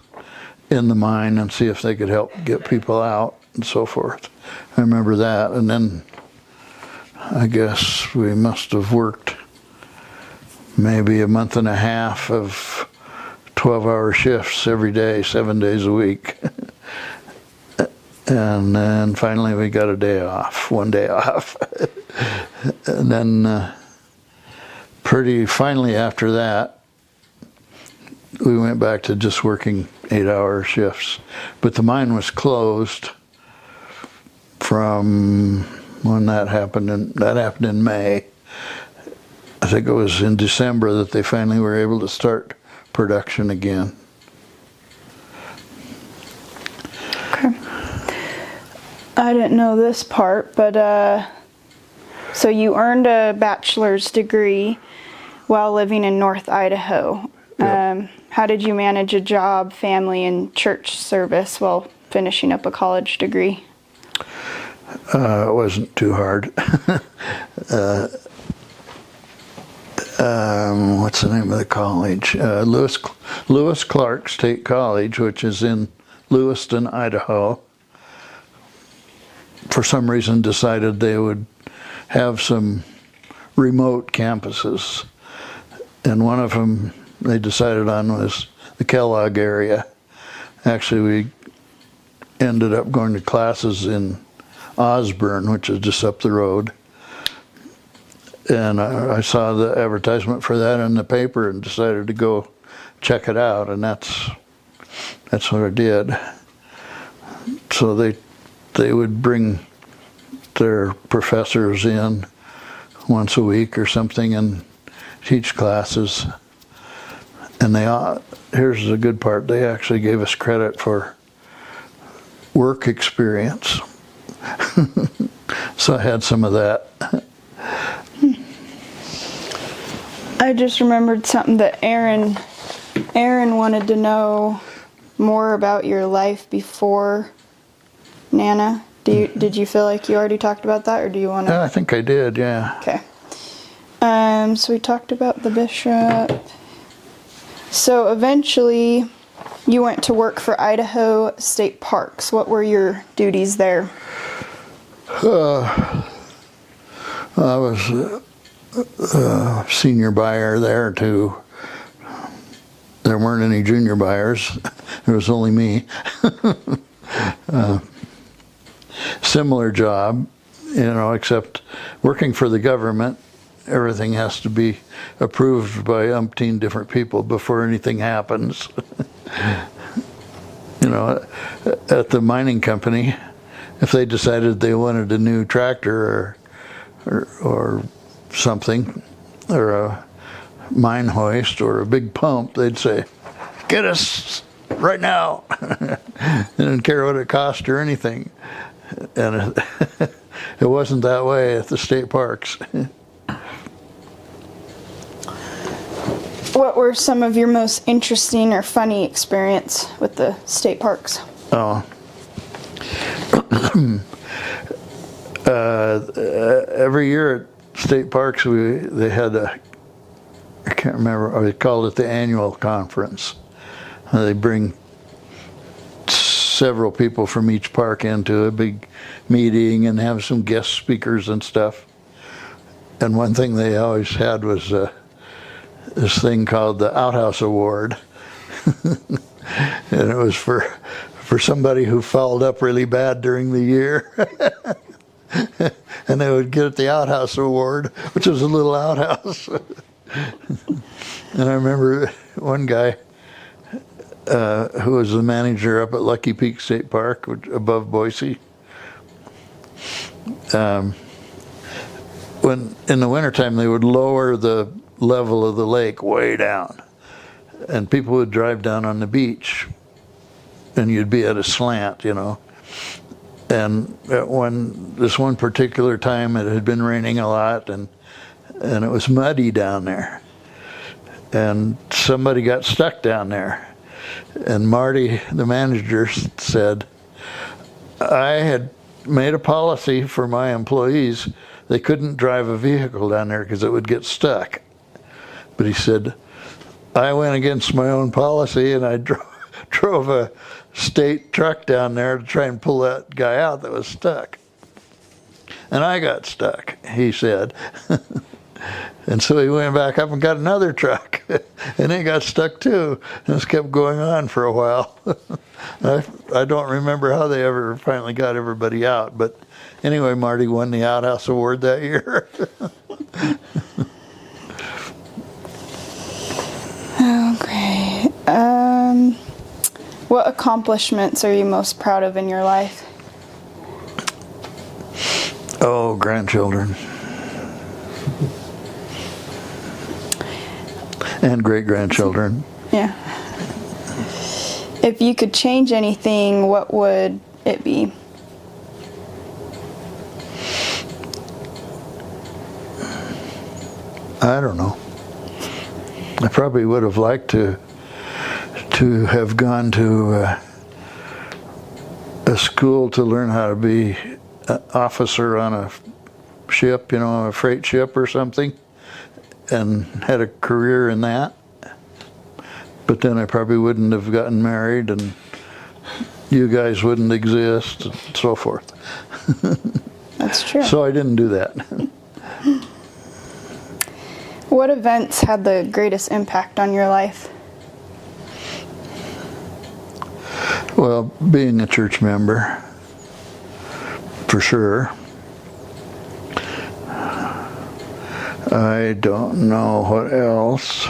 in the mine and see if they could help get people out and so forth. I remember that. And then I guess we must have worked maybe a month and a half of 12-hour shifts every day, 7 days a week. And then finally we got a day off, 1 day off. And then pretty finally after that, we went back to just working 8-hour shifts. But the mine was closed from when that happened, and that happened in May. I think it was in December that they finally were able to start production again. Okay. I didn't know this part, but so you earned a bachelor's degree while living in North Idaho. Yep. How did you manage a job, family, and church service while finishing up a college degree? It wasn't too hard. What's the name of the college? Lewis Clark State College, which is in Lewiston, Idaho. For some reason decided they would have some remote campuses. And one of them they decided on was the Kellogg area. Actually, we ended up going to classes in Osborne, which is just up the road. And I saw the advertisement for that in the paper and decided to go check it out, and that's what I did. So they would bring their professors in once a week or something and teach classes. And here's the good part, they actually gave us credit for work experience. So I had some of that. I just remembered something that Aaron wanted to know more about your life before Nana. Did you feel like you already talked about that, or do you want to? Yeah, I think I did, yeah. Okay. So we talked about the bishop. So eventually, You went to work for Idaho State Parks. What were your duties there? I was a senior buyer there too. There weren't any junior buyers. There was only me. Similar job, except working for the government, everything has to be approved by umpteen different people before anything happens. At the mining company, if they decided they wanted a new tractor or something, or a mine hoist or a big pump, they'd say, "Get us right now." They didn't care what it cost or anything. And it wasn't that way at the state parks. What were some of your most interesting or funny experience with the state parks? Oh. Every year at state parks, they had I can't remember, they called it the annual conference. They bring several people from each park into a big meeting and have some guest speakers and stuff. And one thing they always had was this thing called the Outhouse Award. And it was for somebody who fouled up really bad during the year. And they would get the Outhouse Award, which was a little outhouse. And I remember one guy who was the manager up at Lucky Peak State Park above Boise. When in the wintertime they would lower the level of the lake way down, and people would drive down on the beach, and you'd be at a slant, And this one particular time, it had been raining a lot, and it was muddy down there, and somebody got stuck down there. And Marty, the manager, said, "I had made a policy for my employees. They couldn't drive a vehicle down there because it would get stuck." But he said, "I went against my own policy, and I drove a state truck down there to try and pull that guy out that was stuck. And I got stuck," he said. And so he went back up and got another truck, and he got stuck too. And this kept going on for a while. I don't remember how they ever finally got everybody out, but anyway, Marty won the Outhouse Award that year. Okay. What accomplishments are you most proud of in your life? Oh, grandchildren. And great-grandchildren. Yeah. If you could change anything, what would it be? I don't know. I probably would have liked to have gone to a school to learn how to be an officer on a ship, a freight ship or something, and had a career in that. But then I probably wouldn't have gotten married, and you guys wouldn't exist, and so forth. That's true. So I didn't do that. What events had the greatest impact on your life? Well, being a church member, for sure. I don't know what else.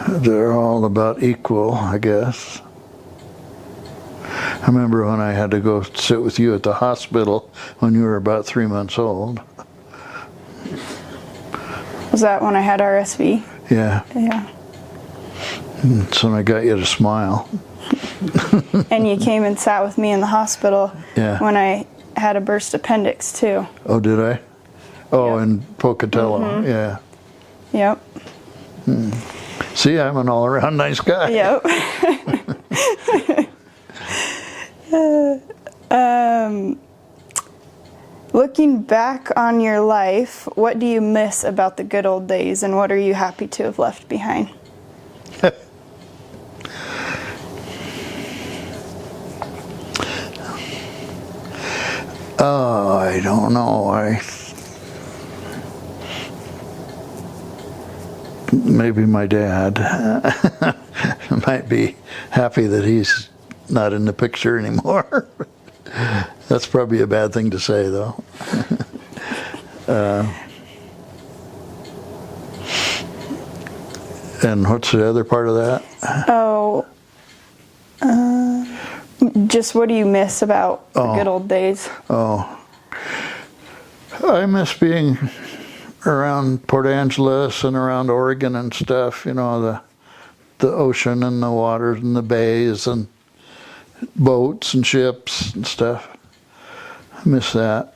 They're all about equal, I guess. I remember when I had to go sit with you at the hospital when you were about 3 months old. Was that when I had RSV? Yeah. Yeah. That's when I got you to smile. And you came and sat with me in the hospital Yeah. when I had a burst appendix too. Oh, did I? Oh, Yep. in Pocatello. Mm-hmm. Yeah. Yep. See, I'm an all-around nice guy. Yep. Looking back on your life, what do you miss about the good old days, and what are you happy to have left behind? Oh, I don't know. Maybe my dad might be happy that he's not in the picture anymore. That's probably a bad thing to say, though. And what's the other part of that? Oh, just what do you miss about the good old days? Oh, I miss being around Port Angeles and around Oregon and stuff. You know, the ocean and the waters and the bays and boats and ships and stuff. I miss that.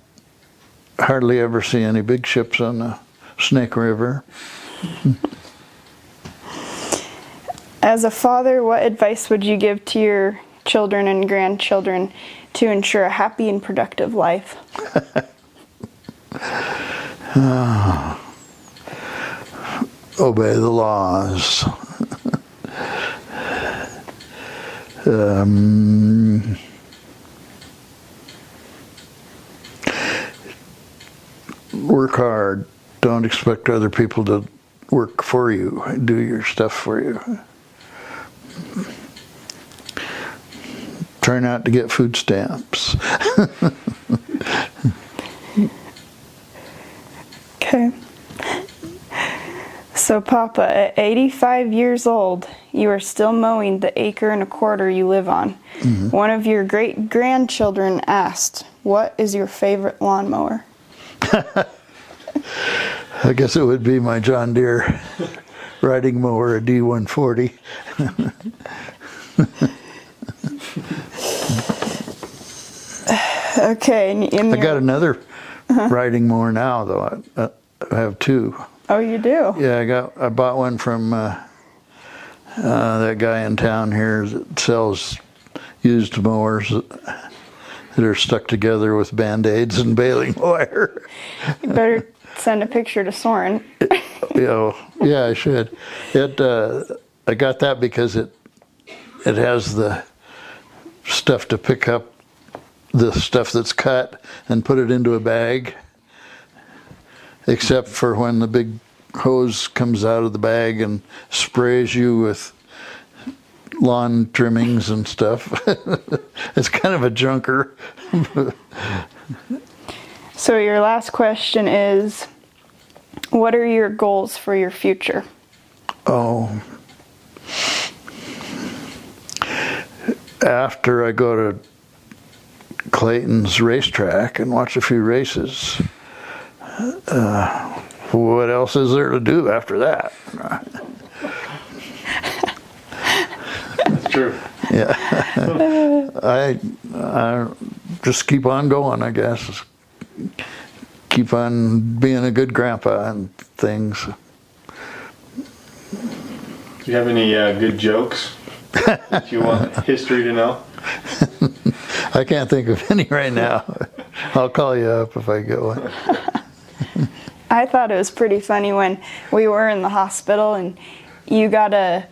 Hardly ever see any big ships on the Snake River. As a father, what advice would you give to your children and grandchildren to ensure a happy and productive life? Obey the laws. Work hard. Don't expect other people to work for you. Do your stuff for you. Try not to get food stamps. Okay. So, Papa, at 85 years old, you are still mowing the 1.25 acres you live on. Mm-hmm. One of your great-grandchildren asked, what is your favorite lawnmower? I guess it would be my John Deere riding mower, a D140. Okay. I got another riding mower now, though. I have two. Oh, you do? Yeah, I bought one from that guy in town here that sells used mowers that are stuck together with Band-Aids and baling wire. You better send a picture to Soren. Yeah, I should. I got that because it has the stuff to pick up the stuff that's cut and put it into a bag, except for when the big hose comes out of the bag and sprays you with lawn trimmings and stuff. It's kind of a junker. So your last question is, what are your goals for your future? Oh, after I go to Clayton's racetrack and watch a few races, what else is there to do after that? That's true. Yeah. I just keep on going, I guess. Keep on being a good grandpa and things. Do you have any good jokes that you want history to know? I can't think of any right now. I'll call you up if I get one. I thought it was pretty funny when we were in the hospital and you got a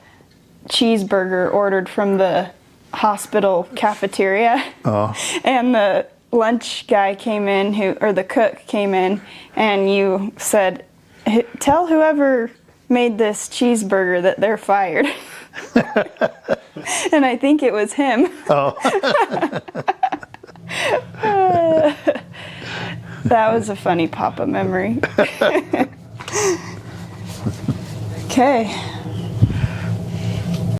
cheeseburger ordered from the hospital cafeteria. Oh. And the lunch guy came in, or the cook came in, and you said, tell whoever made this cheeseburger that they're fired. And I think it was him. Oh. That was a funny Papa memory. Okay.